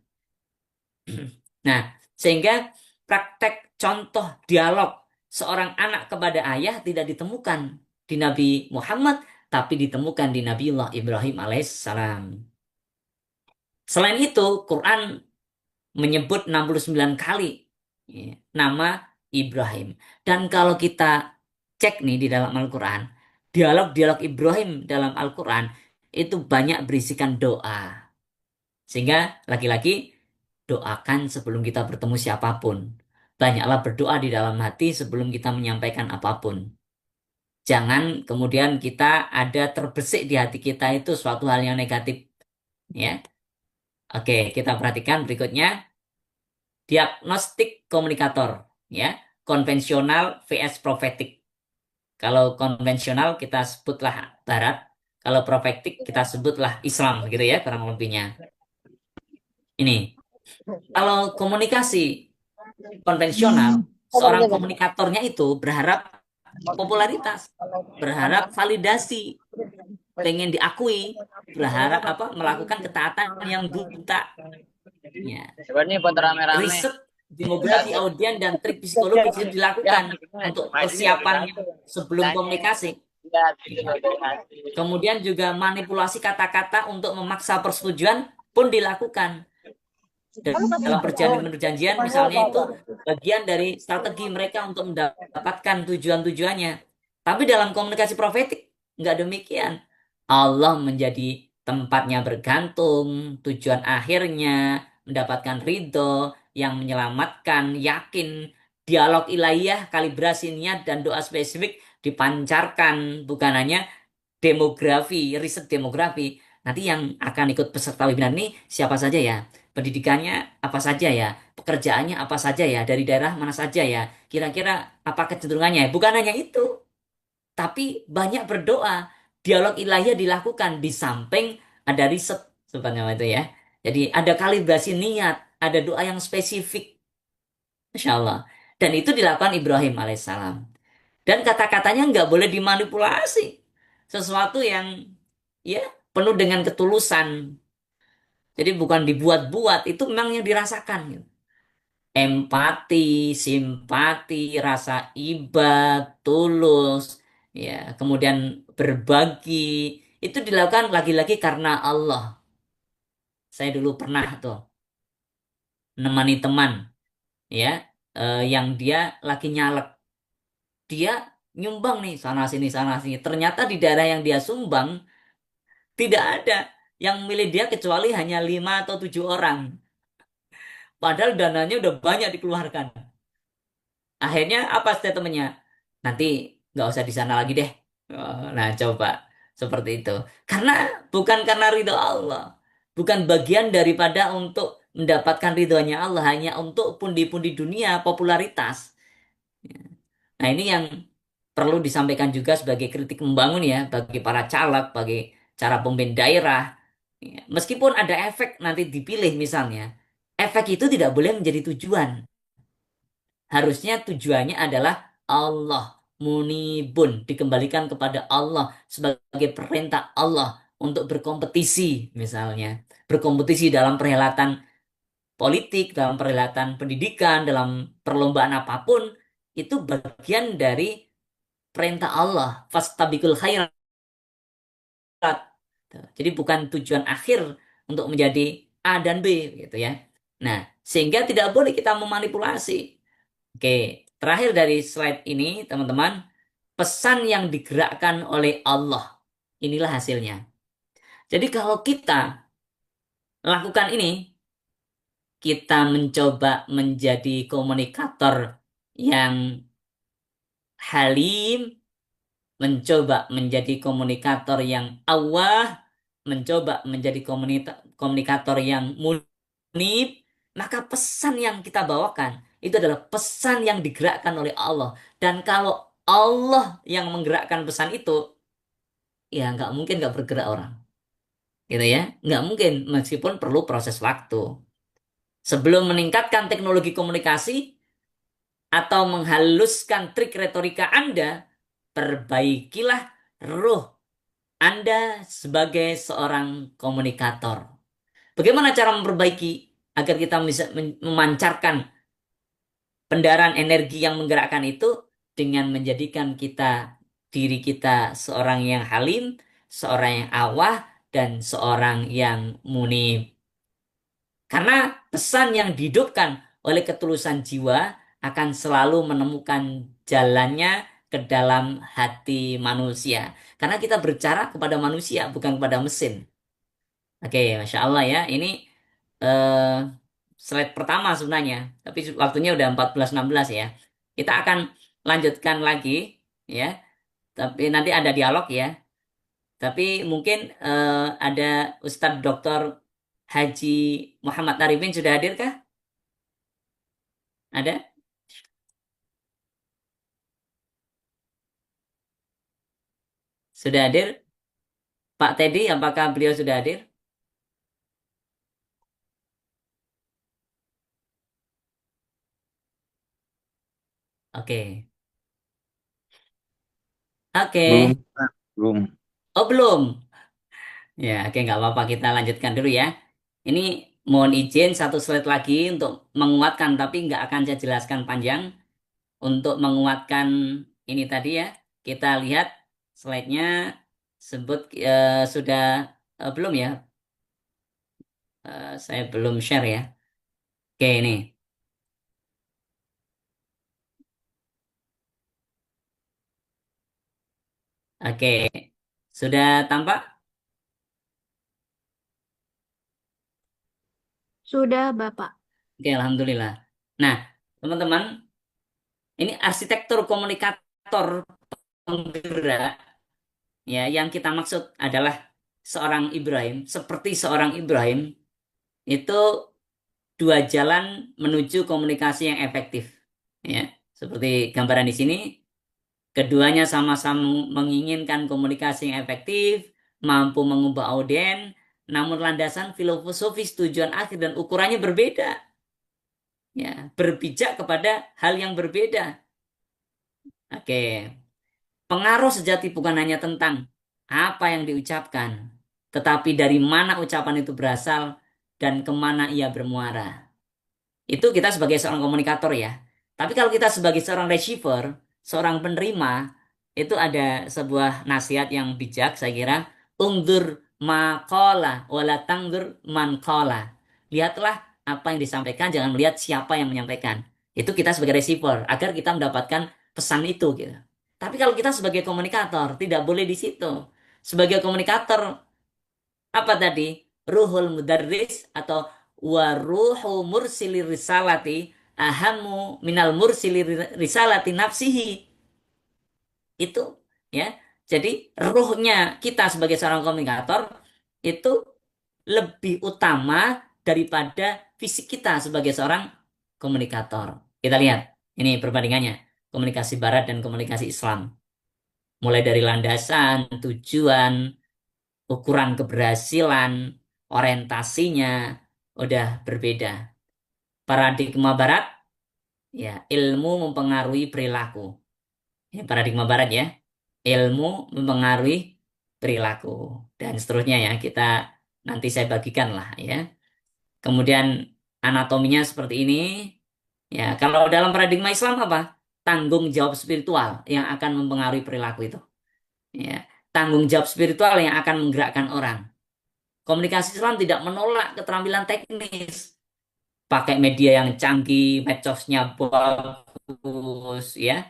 Nah, sehingga praktek contoh dialog seorang anak kepada ayah tidak ditemukan di Nabi Muhammad, tapi ditemukan di Nabiullah Ibrahim alaihissalam. Selain itu, Quran menyebut 69 kali ya, nama Ibrahim. Dan kalau kita cek nih di dalam Al-Quran, dialog-dialog Ibrahim dalam Al-Quran itu banyak berisikan doa. Sehingga lagi-lagi doakan sebelum kita bertemu siapapun. Banyaklah berdoa di dalam hati sebelum kita menyampaikan apapun. Jangan kemudian kita ada terbesit di hati kita itu suatu hal yang negatif. Ya, oke, kita perhatikan berikutnya. Diagnostik komunikator, ya, konvensional vs profetik. Kalau konvensional kita sebutlah Barat, kalau profetik kita sebutlah Islam, gitu ya kurang lebihnya. Ini, kalau komunikasi konvensional, seorang komunikatornya itu berharap popularitas, berharap validasi, pengen diakui, berharap apa, melakukan ketaatan yang buta. Ya. Sebenarnya foto rame-rame. Riset demografi audiens dan trik psikologis itu dilakukan untuk persiapan sebelum komunikasi. Kemudian juga manipulasi kata-kata untuk memaksa persetujuan pun dilakukan. Dalam perjanjian misalnya itu bagian dari strategi mereka untuk mendapatkan tujuan-tujuannya. Tapi dalam komunikasi profetik nggak demikian. Allah menjadi tempatnya bergantung, tujuan akhirnya mendapatkan ridho yang menyelamatkan, yakin, dialog ilahiyah, kalibrasi niat dan doa spesifik dipancarkan, bukan hanya demografi, riset demografi. Nanti yang akan ikut peserta webinar ini siapa saja ya? Pendidikannya apa saja ya? Pekerjaannya apa saja ya? Dari daerah mana saja ya? Kira-kira apa kecenderungannya? Bukan hanya itu, tapi banyak berdoa. Dialog ilahiyah dilakukan di samping ada riset sebenarnya itu ya. Jadi ada kalibrasi niat, ada doa yang spesifik. Masya Allah. Dan itu dilakukan Ibrahim alaihissalam. Dan kata-katanya nggak boleh dimanipulasi. Sesuatu yang ya penuh dengan ketulusan. Jadi bukan dibuat-buat, itu memang yang dirasakan, gitu. Empati, simpati, rasa iba, tulus, ya, kemudian berbagi, itu dilakukan lagi-lagi karena Allah. Saya dulu pernah tuh nemani teman ya, yang dia lagi nyalek. Dia nyumbang nih sana sini. Ternyata di daerah yang dia sumbang tidak ada yang milih dia kecuali hanya 5 atau 7 orang. Padahal dananya udah banyak dikeluarkan. Akhirnya apa statementnya? Nanti nggak usah di sana lagi deh. Nah, coba seperti itu. Karena bukan karena ridho Allah, bukan bagian daripada untuk mendapatkan ridhonya Allah, hanya untuk pundi-pundi dunia, popularitas. Nah, ini yang perlu disampaikan juga sebagai kritik membangun ya bagi para caleg, bagi cara pemimpin daerah. Ya, meskipun ada efek nanti dipilih misalnya, efek itu tidak boleh menjadi tujuan. Harusnya tujuannya adalah Allah, munibun, dikembalikan kepada Allah sebagai perintah Allah untuk berkompetisi misalnya. Berkompetisi dalam perhelatan politik, dalam perhelatan pendidikan, dalam perlombaan apapun, itu bagian dari perintah Allah. Fastabikul khairat. Jadi bukan tujuan akhir untuk menjadi A dan B gitu ya. Nah, sehingga tidak boleh kita memanipulasi. Oke, terakhir dari slide ini, teman-teman, pesan yang digerakkan oleh Allah. Inilah hasilnya. Jadi kalau kita lakukan ini, kita mencoba menjadi komunikator yang halim, mencoba menjadi komunikator yang awah, mencoba menjadi komunikator yang munib, maka pesan yang kita bawakan itu adalah pesan yang digerakkan oleh Allah. Dan kalau Allah yang menggerakkan pesan itu, ya nggak mungkin nggak bergerak orang, gitu ya, nggak mungkin meskipun perlu proses waktu. Sebelum meningkatkan teknologi komunikasi atau menghaluskan trik retorika Anda, perbaikilah ruh Anda sebagai seorang komunikator. Bagaimana cara memperbaiki agar kita bisa memancarkan pendaran energi yang menggerakkan itu dengan menjadikan diri kita seorang yang halim, seorang yang awah, dan seorang yang munib. Karena pesan yang dihidupkan oleh ketulusan jiwa akan selalu menemukan jalannya ke dalam hati manusia. Karena kita berbicara kepada manusia, bukan kepada mesin. Oke, Masya Allah ya. Ini eh, slide pertama sebenarnya. Tapi waktunya udah 14.16 ya. Kita akan lanjutkan lagi ya. Tapi nanti ada dialog ya. Tapi mungkin ada Ustadz Dr. Haji Muhammad Arifin sudah hadir kah? Ada? Sudah hadir? Pak Teddy, apakah beliau sudah hadir? Oke. Oke. Belum, belum. Oh, belum. Ya, oke, nggak apa-apa. Kita lanjutkan dulu ya. Ini mohon izin satu slide lagi untuk menguatkan, tapi nggak akan saya jelaskan panjang. Untuk menguatkan ini tadi ya, kita lihat slide-nya sebut sudah belum ya? Saya belum share ya. Oke, ini. Oke, sudah tampak? Sudah, Bapak. Oke, alhamdulillah. Nah, teman-teman, ini arsitektur komunikator penggerak ya, yang kita maksud adalah seorang Ibrahim, seperti seorang Ibrahim itu dua jalan menuju komunikasi yang efektif. Ya, seperti gambaran di sini, keduanya sama-sama menginginkan komunikasi yang efektif, mampu mengubah audien, namun landasan filosofis tujuan akhir dan ukurannya berbeda. Ya, berpijak kepada hal yang berbeda. Oke, pengaruh sejati bukan hanya tentang apa yang diucapkan, tetapi dari mana ucapan itu berasal dan kemana ia bermuara. Itu kita sebagai seorang komunikator ya. Tapi kalau kita sebagai seorang receiver, seorang penerima, itu ada sebuah nasihat yang bijak saya kira Ungdur maqala wala tangdur man qala. Lihatlah apa yang disampaikan, jangan melihat siapa yang menyampaikan. Itu kita sebagai receiver agar kita mendapatkan pesan itu gitu. Tapi kalau kita sebagai komunikator tidak boleh di situ. Sebagai komunikator apa tadi? Ruhul mudarris atau waruhu mursili risalati ahamu minal mursili risalati nafsihi. Itu ya. Jadi ruhnya kita sebagai seorang komunikator itu lebih utama daripada fisik kita sebagai seorang komunikator. Kita lihat ini perbandingannya komunikasi barat dan komunikasi Islam. Mulai dari landasan, tujuan, ukuran keberhasilan, orientasinya udah berbeda. Paradigma barat ya ilmu mempengaruhi perilaku. Ya, paradigma barat ya. Ilmu mempengaruhi perilaku dan seterusnya ya. Kita nanti saya bagikan lah ya. Kemudian anatominya seperti ini. Ya, kalau dalam paradigma Islam apa? Tanggung jawab spiritual yang akan mempengaruhi perilaku itu. Ya, tanggung jawab spiritual yang akan menggerakkan orang. Komunikasi Islam tidak menolak keterampilan teknis. Pakai media yang canggih, medsosnya bagus, ya.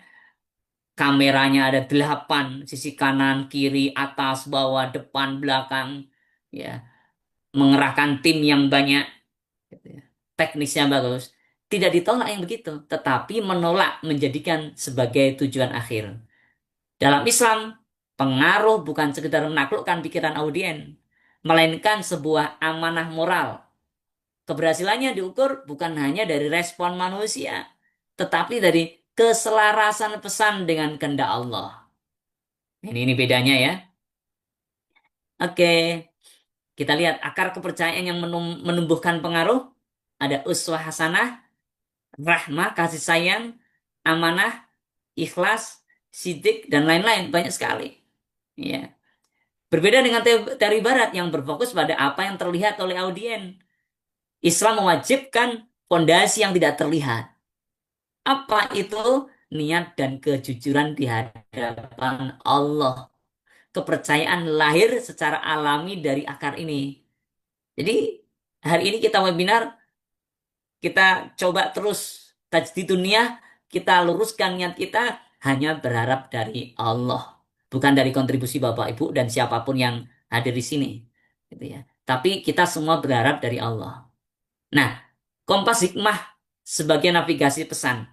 Kameranya ada 8, sisi kanan, kiri, atas, bawah, depan, belakang, ya. Mengerahkan tim yang banyak, gitu ya. Teknisnya bagus. Tidak ditolak yang begitu, tetapi menolak menjadikan sebagai tujuan akhir. Dalam Islam, pengaruh bukan sekedar menaklukkan pikiran audien, melainkan sebuah amanah moral. Keberhasilannya diukur bukan hanya dari respon manusia, tetapi dari keselarasan pesan dengan kehendak Allah. Ini bedanya ya. Oke, kita lihat akar kepercayaan yang menumbuhkan pengaruh. Ada uswah hasanah, rahmah, kasih sayang, amanah, ikhlas, sidik, dan lain-lain. Banyak sekali. Ya. Berbeda dengan teori barat yang berfokus pada apa yang terlihat oleh audien. Islam mewajibkan fondasi yang tidak terlihat. Apa itu? Niat dan kejujuran di hadapan Allah. Kepercayaan lahir secara alami dari akar ini. Jadi hari ini kita webinar, kita coba terus tajdid dunia, kita luruskan niat kita hanya berharap dari Allah. Bukan dari kontribusi Bapak Ibu dan siapapun yang hadir di sini. Gitu ya. Tapi kita semua berharap dari Allah. Nah, Kompas Hikmah sebagai navigasi pesan.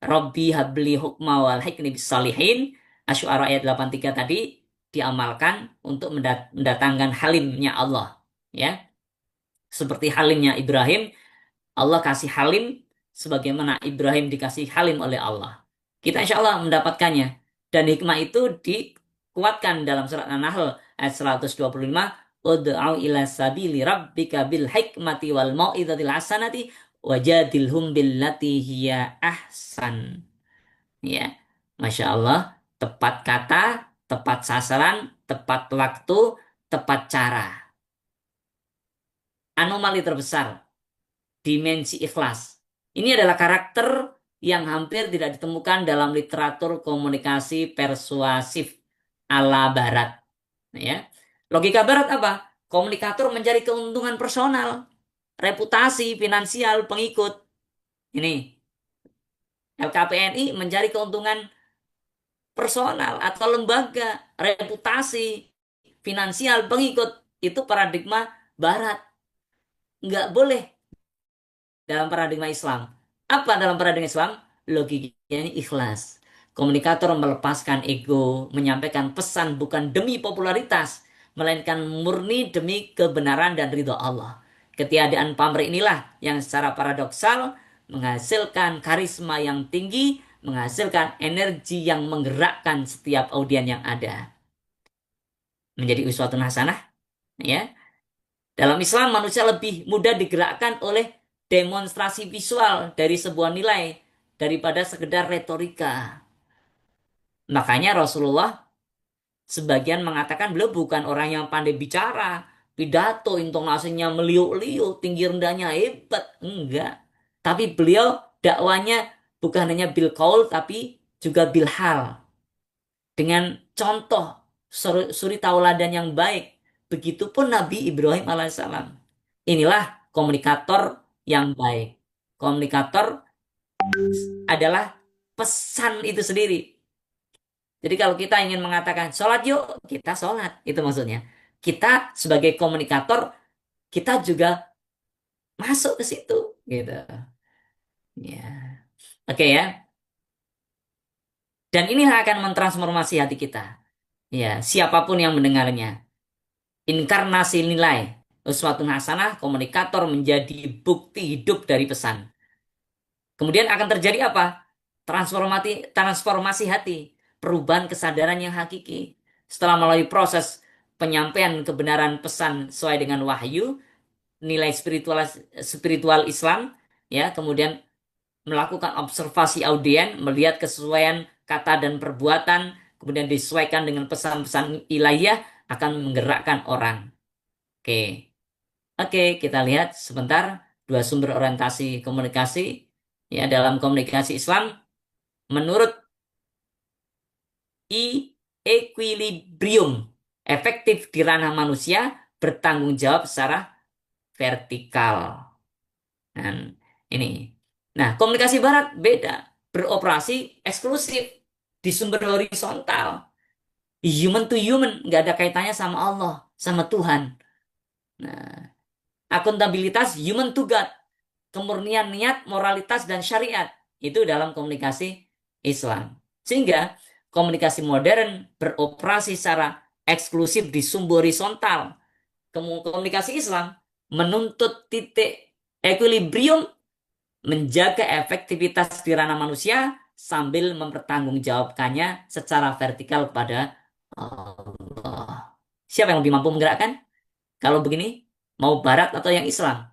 Robbi habli hukma wal hikni bisalihin. Asy'ara ayat 83 tadi diamalkan untuk mendatangkan halimnya Allah. Ya, seperti halimnya Ibrahim, Allah kasih halim sebagaimana Ibrahim dikasih halim oleh Allah. Kita insya Allah mendapatkannya. Dan hikmah itu dikuatkan dalam surat An-Nahl ayat 125. Ud'au ila sabili rabbika bil hikmati wal mau'izatil hasanati wajadilhum billati hiya ahsan. Ya, Masya Allah, tepat kata, tepat sasaran, tepat waktu, tepat cara. Anomali terbesar, dimensi ikhlas. Ini adalah karakter yang hampir tidak ditemukan dalam literatur komunikasi persuasif ala Barat. Ya. Logika Barat apa? Komunikator mencari keuntungan personal, reputasi, finansial, pengikut. Ini LKPNI mencari keuntungan personal atau lembaga, reputasi, finansial, pengikut. Itu paradigma Barat. Nggak boleh dalam paradigma Islam. Apa dalam paradigma Islam? Logikanya ikhlas. Komunikator melepaskan ego, menyampaikan pesan bukan demi popularitas, melainkan murni demi kebenaran dan ridho Allah. Ketiadaan pamrih inilah yang secara paradoksal menghasilkan karisma yang tinggi, menghasilkan energi yang menggerakkan setiap audien yang ada. Menjadi uswatun hasanah, ya. Dalam Islam manusia lebih mudah digerakkan oleh demonstrasi visual dari sebuah nilai daripada sekedar retorika. Makanya Rasulullah sebagian mengatakan beliau bukan orang yang pandai bicara, pidato, intonasinya meliuk-liuk, tinggi rendahnya hebat, enggak. Tapi beliau dakwanya bukan hanya bil qaul tapi juga bil hal. Dengan contoh suri tauladan yang baik. Begitupun Nabi Ibrahim alaihissalam. Inilah komunikator yang baik. Komunikator adalah pesan itu sendiri. Jadi kalau kita ingin mengatakan sholat yuk, kita sholat. Itu maksudnya. Kita sebagai komunikator, kita juga masuk ke situ. Gitu. Ya. Oke ya. Dan inilah akan mentransformasi hati kita. Ya, siapapun yang mendengarnya. Inkarnasi nilai. Uswatun hasanah, komunikator menjadi bukti hidup dari pesan. Kemudian akan terjadi apa? Transformasi hati, perubahan kesadaran yang hakiki. Setelah melalui proses penyampaian kebenaran pesan sesuai dengan wahyu, nilai spiritual Islam, ya, kemudian melakukan observasi audien, melihat kesesuaian kata dan perbuatan, kemudian disesuaikan dengan pesan-pesan ilahiyah akan menggerakkan orang. Oke. Oke, kita lihat sebentar dua sumber orientasi komunikasi ya dalam komunikasi Islam menurut equilibrium efektif di ranah manusia bertanggung jawab secara vertikal. Dan ini. Nah, komunikasi barat beda, beroperasi eksklusif di sumber horizontal. Human to human, nggak ada kaitannya sama Allah, sama Tuhan. Nah, akuntabilitas human to God, kemurnian niat, moralitas, dan syariat. Itu dalam komunikasi Islam. Sehingga komunikasi modern beroperasi secara eksklusif di sumber horizontal. Komunikasi Islam menuntut titik equilibrium, menjaga efektivitas di ranah manusia sambil mempertanggungjawabkannya secara vertikal kepada Allah. Siapa yang lebih mampu menggerakkan? Kalau begini, mau barat atau yang Islam?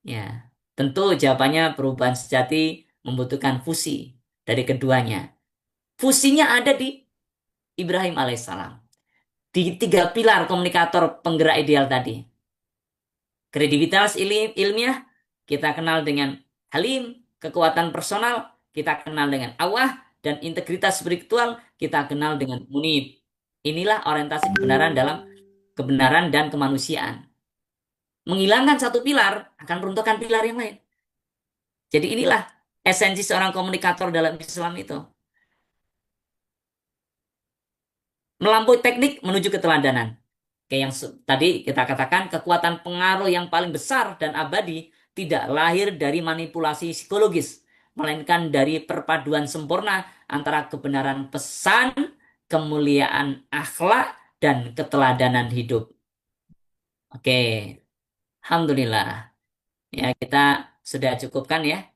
Ya, tentu jawabannya perubahan sejati membutuhkan fusi dari keduanya. Fusinya ada di Ibrahim alaihissalam. Di tiga pilar komunikator penggerak ideal tadi. Kredibilitas ilmiah, kita kenal dengan Halim, kekuatan personal, kita kenal dengan Awah, dan integritas spiritual, kita kenal dengan Munib. Inilah orientasi kebenaran dan kemanusiaan. Menghilangkan satu pilar akan meruntuhkan pilar yang lain. Jadi inilah esensi seorang komunikator dalam Islam itu. Melampaui teknik menuju keteladanan. Kayak yang tadi kita katakan, kekuatan pengaruh yang paling besar dan abadi tidak lahir dari manipulasi psikologis, melainkan dari perpaduan sempurna antara kebenaran pesan, kemuliaan akhlak, dan keteladanan hidup. Oke, Alhamdulillah. Ya, kita sudah cukupkan ya.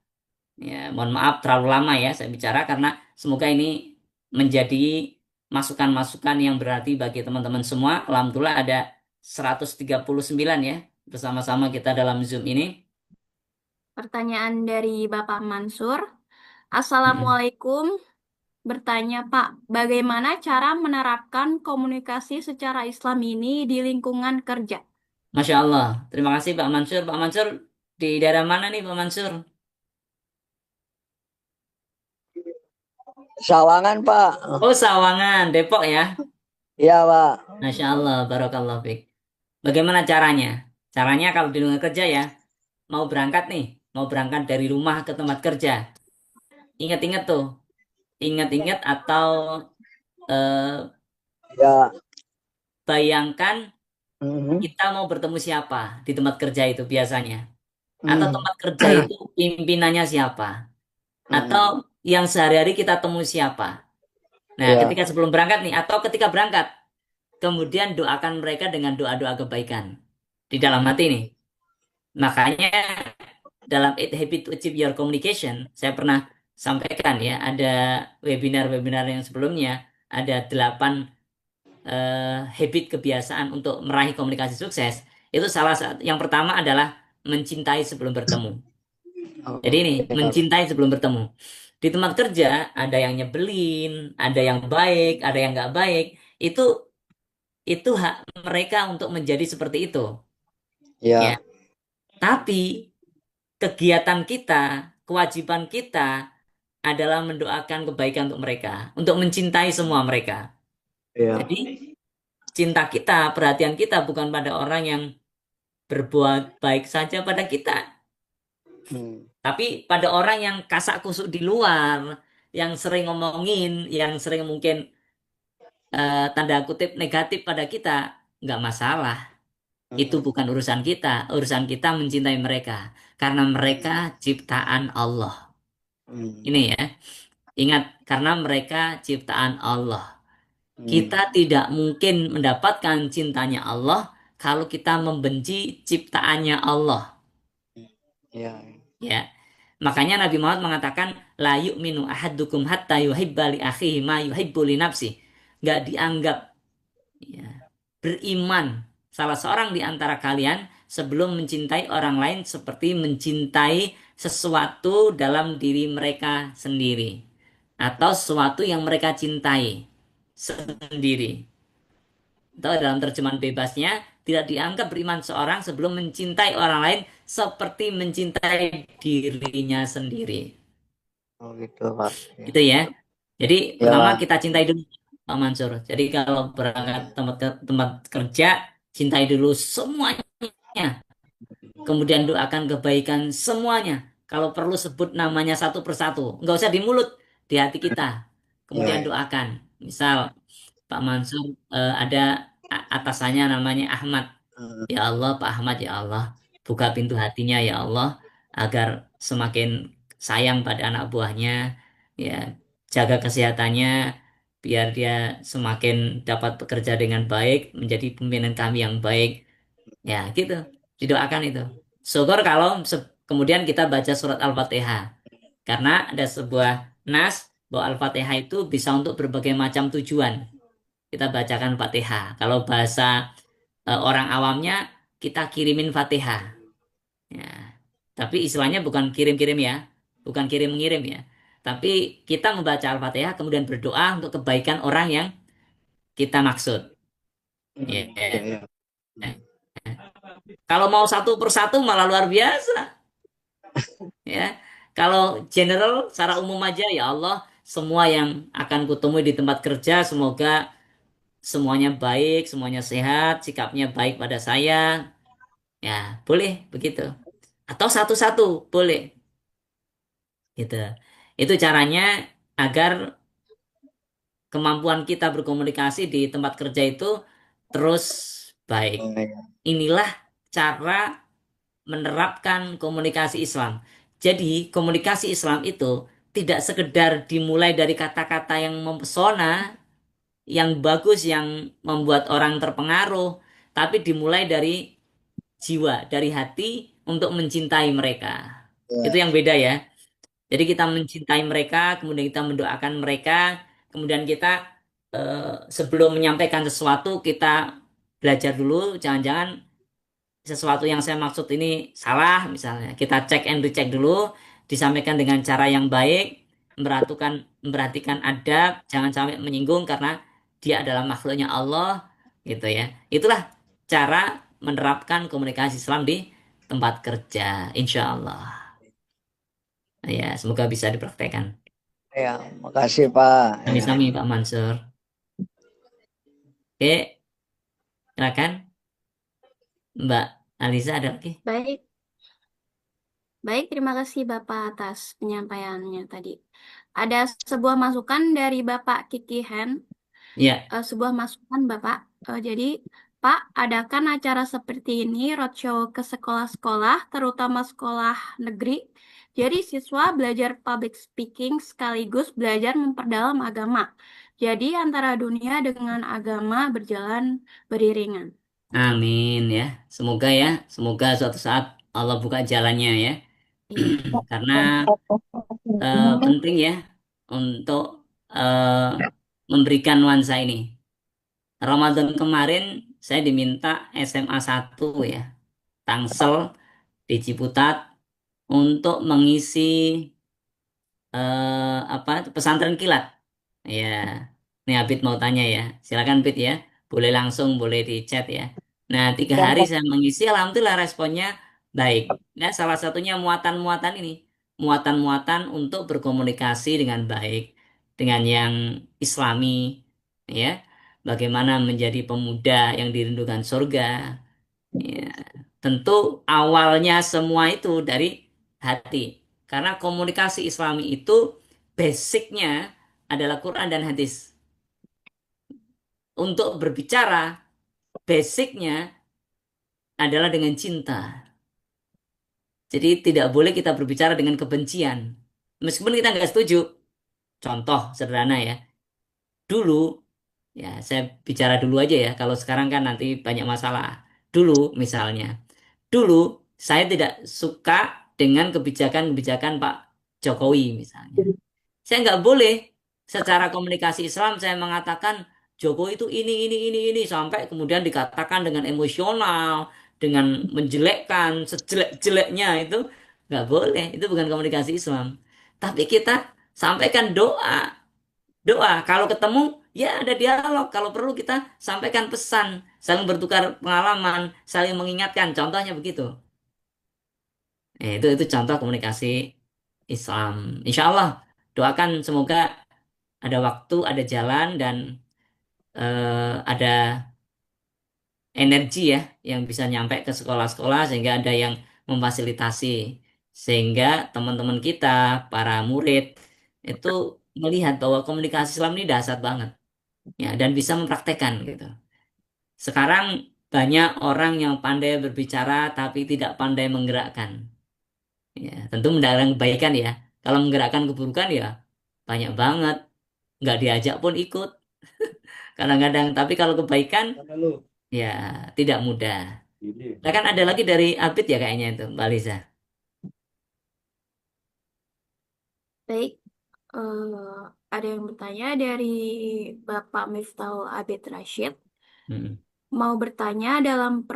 Ya, mohon maaf terlalu lama ya saya bicara karena semoga ini menjadi masukan-masukan yang berarti bagi teman-teman semua. Alhamdulillah ada 139 ya bersama-sama kita dalam Zoom ini. Pertanyaan dari Bapak Mansur. Mm-mm. Assalamualaikum. Bertanya, Pak, bagaimana cara menerapkan komunikasi secara Islam ini di lingkungan kerja? Masya Allah. Terima kasih Pak Mansur. Pak Mansur di daerah mana nih Pak Mansur? Sawangan, Pak. Oh Sawangan, Depok ya. Iya, Pak. Masya Allah, Barakallah Fik. Bagaimana caranya? Caranya kalau di lingkungan kerja ya, mau berangkat nih, mau berangkat dari rumah ke tempat kerja. Ingat-ingat tuh, ingat-ingat atau eh, Ya. bayangkan Mhm. kita mau bertemu siapa di tempat kerja itu biasanya. Atau Mhm. tempat kerja itu pimpinannya siapa. Mhm. Atau yang sehari-hari kita temui siapa. Nah, Ya. ketika sebelum berangkat nih, atau ketika berangkat, kemudian doakan mereka dengan doa-doa kebaikan di dalam hati nih. Makanya dalam 8 Habits to Achieve Your Communication, saya pernah sampaikan ya, ada webinar-webinar yang sebelumnya, ada 8 habit kebiasaan untuk meraih komunikasi sukses. Itu salah satu. Yang pertama adalah mencintai sebelum bertemu. Jadi ini, Oke. mencintai sebelum bertemu. Di tempat kerja, ada yang nyebelin, ada yang baik, ada yang nggak baik. Itu hak mereka untuk menjadi seperti itu. Ya. Ya. Tapi kegiatan kita, kewajiban kita adalah mendoakan kebaikan untuk mereka, untuk mencintai semua mereka. Ya. Jadi cinta kita, perhatian kita bukan pada orang yang berbuat baik saja pada kita, Hmm. tapi pada orang yang kasak kusuk di luar, yang sering ngomongin, yang sering mungkin tanda kutip negatif pada kita, nggak masalah. Itu Hmm. bukan urusan kita. Urusan kita mencintai mereka. Karena mereka ciptaan Allah. Hmm. Ini ya. Ingat, karena mereka ciptaan Allah. Hmm. Kita tidak mungkin mendapatkan cintanya Allah kalau kita membenci ciptaannya Allah. Ya. Ya. Makanya Nabi Muhammad mengatakan, la yu'minu ahadukum hatta yuhibba li akhihi ma yuhibbu li nafsi. Nggak dianggap ya, beriman salah seorang di antara kalian sebelum mencintai orang lain seperti mencintai sesuatu dalam diri mereka sendiri atau sesuatu yang mereka cintai sendiri. Atau dalam terjemahan bebasnya tidak dianggap beriman seorang sebelum mencintai orang lain seperti mencintai dirinya sendiri. Oh gitu Pak. Ya. Gitu ya. Jadi pertama Ya. kita cintai dulu Pak Mansur. Jadi kalau berangkat tempat kerja, cintai dulu semuanya. Kemudian doakan kebaikan semuanya. Kalau perlu sebut namanya satu persatu. Nggak usah di mulut, di hati kita. Kemudian Ya. doakan. Misal Pak Mansur ada atasannya namanya Ahmad. Hmm. Ya Allah, Pak Ahmad, ya Allah, buka pintu hatinya, ya Allah, agar semakin sayang pada anak buahnya, ya, jaga kesehatannya, biar dia semakin dapat bekerja dengan baik, menjadi pimpinan kami yang baik, ya, gitu, didoakan itu. Syukur kalau kemudian kita baca surat Al-Fatihah, karena ada sebuah nas bahwa Al-Fatihah itu bisa untuk berbagai macam tujuan. Kita bacakan Fatihah. Kalau bahasa orang awamnya kita kirimin Fatihah. Ya. Tapi istilahnya bukan kirim-kirim ya, bukan kirim-mengirim ya. Tapi kita membaca Al-Fatihah kemudian berdoa untuk kebaikan orang yang kita maksud. Hmm. Ya, Ya. ya. Kalau mau satu persatu malah luar biasa. Ya. Kalau general secara umum aja ya Allah, semua yang akan kutemui di tempat kerja semoga semuanya baik, semuanya sehat, sikapnya baik pada saya. Ya, boleh begitu. Atau satu-satu, boleh. Gitu. Itu caranya agar kemampuan kita berkomunikasi di tempat kerja itu terus baik. Oh, ya. Inilah cara menerapkan komunikasi Islam. Jadi, komunikasi Islam itu tidak sekedar dimulai dari kata-kata yang mempesona, yang bagus, yang membuat orang terpengaruh, tapi dimulai dari jiwa, dari hati untuk mencintai mereka. Itu Ya. yang beda ya. Jadi kita mencintai mereka, kemudian kita mendoakan mereka, kemudian kita sebelum menyampaikan sesuatu kita belajar dulu, jangan-jangan sesuatu yang saya maksud ini salah misalnya. Kita cek and recheck dulu, disampaikan dengan cara yang baik, memperhatikan adab, jangan sampai menyinggung karena dia adalah makhluknya Allah, gitu ya. Itulah cara menerapkan komunikasi Islam di tempat kerja, insya Allah. Ya, semoga bisa dipraktekkan. Ya, makasih Pak. Ya. Sami-sami Pak Mansur. Oke, silakan Mbak Aliza ada lagi? Baik, baik, terima kasih Bapak atas penyampaiannya tadi. Ada sebuah masukan dari Bapak Kiki Hen, Ya, sebuah masukan Bapak. Jadi, Pak, adakan acara seperti ini, roadshow ke sekolah-sekolah, terutama sekolah negeri. Jadi, siswa belajar public speaking sekaligus belajar memperdalam agama. Jadi, antara dunia dengan agama berjalan beriringan. amin ya. Semoga ya, semoga suatu saat Allah buka jalannya ya. Iya. Karena penting ya untuk memberikan nuansa ini. Ramadan kemarin saya diminta SMA 1 ya, Tangsel di Ciputat untuk mengisi apa pesantren kilat. Ya, ini Abid mau tanya ya. Silakan Abid ya. Boleh langsung, boleh di chat ya. Nah, 3 hari saya mengisi, alhamdulillah responnya baik. Nah, salah satunya muatan-muatan ini, muatan-muatan untuk berkomunikasi dengan baik dengan yang Islami, ya. bagaimana menjadi pemuda yang dirindukan surga. Ya, tentu awalnya semua itu dari hati. Karena komunikasi Islami itu basicnya adalah Quran dan hadis. Untuk berbicara, basicnya adalah dengan cinta. Jadi tidak boleh kita berbicara dengan kebencian. Meskipun kita nggak setuju. Contoh sederhana ya. Dulu, ya saya bicara dulu aja ya. Kalau sekarang kan nanti banyak masalah. Dulu misalnya. Dulu saya tidak suka dengan kebijakan-kebijakan Pak Jokowi misalnya. Saya nggak boleh secara komunikasi Islam saya mengatakan Jokowi itu ini sampai kemudian dikatakan dengan emosional, dengan menjelekkan sejelek-jeleknya itu nggak boleh. Itu bukan komunikasi Islam. Tapi kita sampaikan doa, doa. Kalau ketemu ya ada dialog. Kalau perlu kita sampaikan pesan, saling bertukar pengalaman, saling mengingatkan. Contohnya begitu. Itu contoh komunikasi Islam. Insya Allah doakan semoga ada waktu, ada jalan dan ada energi ya yang bisa nyampe ke sekolah-sekolah sehingga ada yang memfasilitasi sehingga teman-teman kita, para murid itu melihat bahwa komunikasi Islam ini dasar banget ya dan bisa mempraktekkan gitu. Sekarang banyak orang yang pandai berbicara tapi tidak pandai menggerakkan. Ya, tentu mendatangkan kebaikan ya. Kalau menggerakkan keburukan ya banyak banget. Nggak diajak pun ikut kadang-kadang. Tapi kalau kebaikan Mana lu? ya tidak mudah. Ini. Nah, kan ada lagi dari Abid ya kayaknya itu, Mbak Lisa. Baik, ada yang bertanya dari Bapak Miftahul Abid Rashid. Mm-mm. Mau bertanya dalam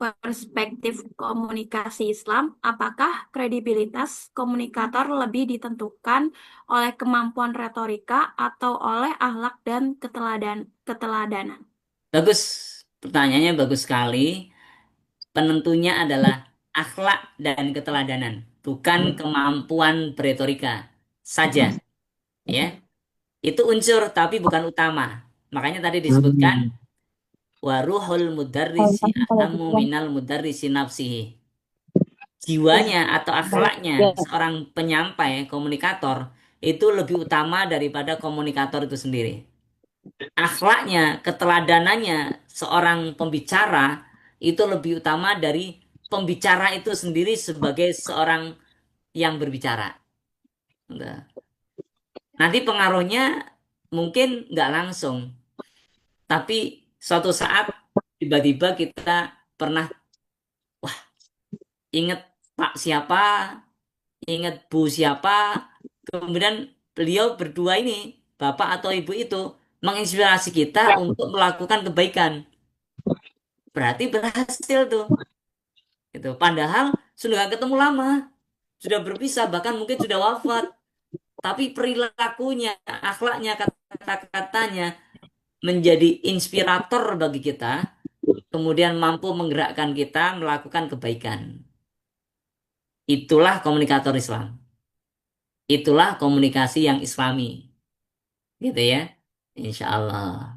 perspektif komunikasi Islam, apakah kredibilitas komunikator lebih ditentukan oleh kemampuan retorika atau oleh akhlak dan keteladanan? Bagus, pertanyaannya bagus sekali. Penentunya adalah akhlak dan keteladanan, bukan kemampuan beretorika saja, ya. Itu unsur tapi bukan utama. Makanya tadi disebutkan waruhul mudarrisi ahammu minal mudarrisi nafsihi. Jiwanya atau akhlaknya seorang penyampai, komunikator itu lebih utama daripada komunikator itu sendiri. Akhlaknya, keteladanannya seorang pembicara itu lebih utama dari pembicara itu sendiri sebagai seorang yang berbicara. Nah, nanti pengaruhnya mungkin nggak langsung, tapi suatu saat tiba-tiba kita pernah inget Pak siapa, inget Bu siapa, kemudian beliau berdua ini, Bapak atau Ibu itu, menginspirasi kita untuk melakukan kebaikan. Berarti berhasil tuh. Gitu. Padahal sudah gak ketemu lama, sudah berpisah, bahkan mungkin sudah wafat. Tapi perilakunya, akhlaknya, kata-katanya menjadi inspirator bagi kita, kemudian mampu menggerakkan kita melakukan kebaikan. Itulah komunikator Islam. Itulah komunikasi yang Islami. Gitu ya. Insya Allah.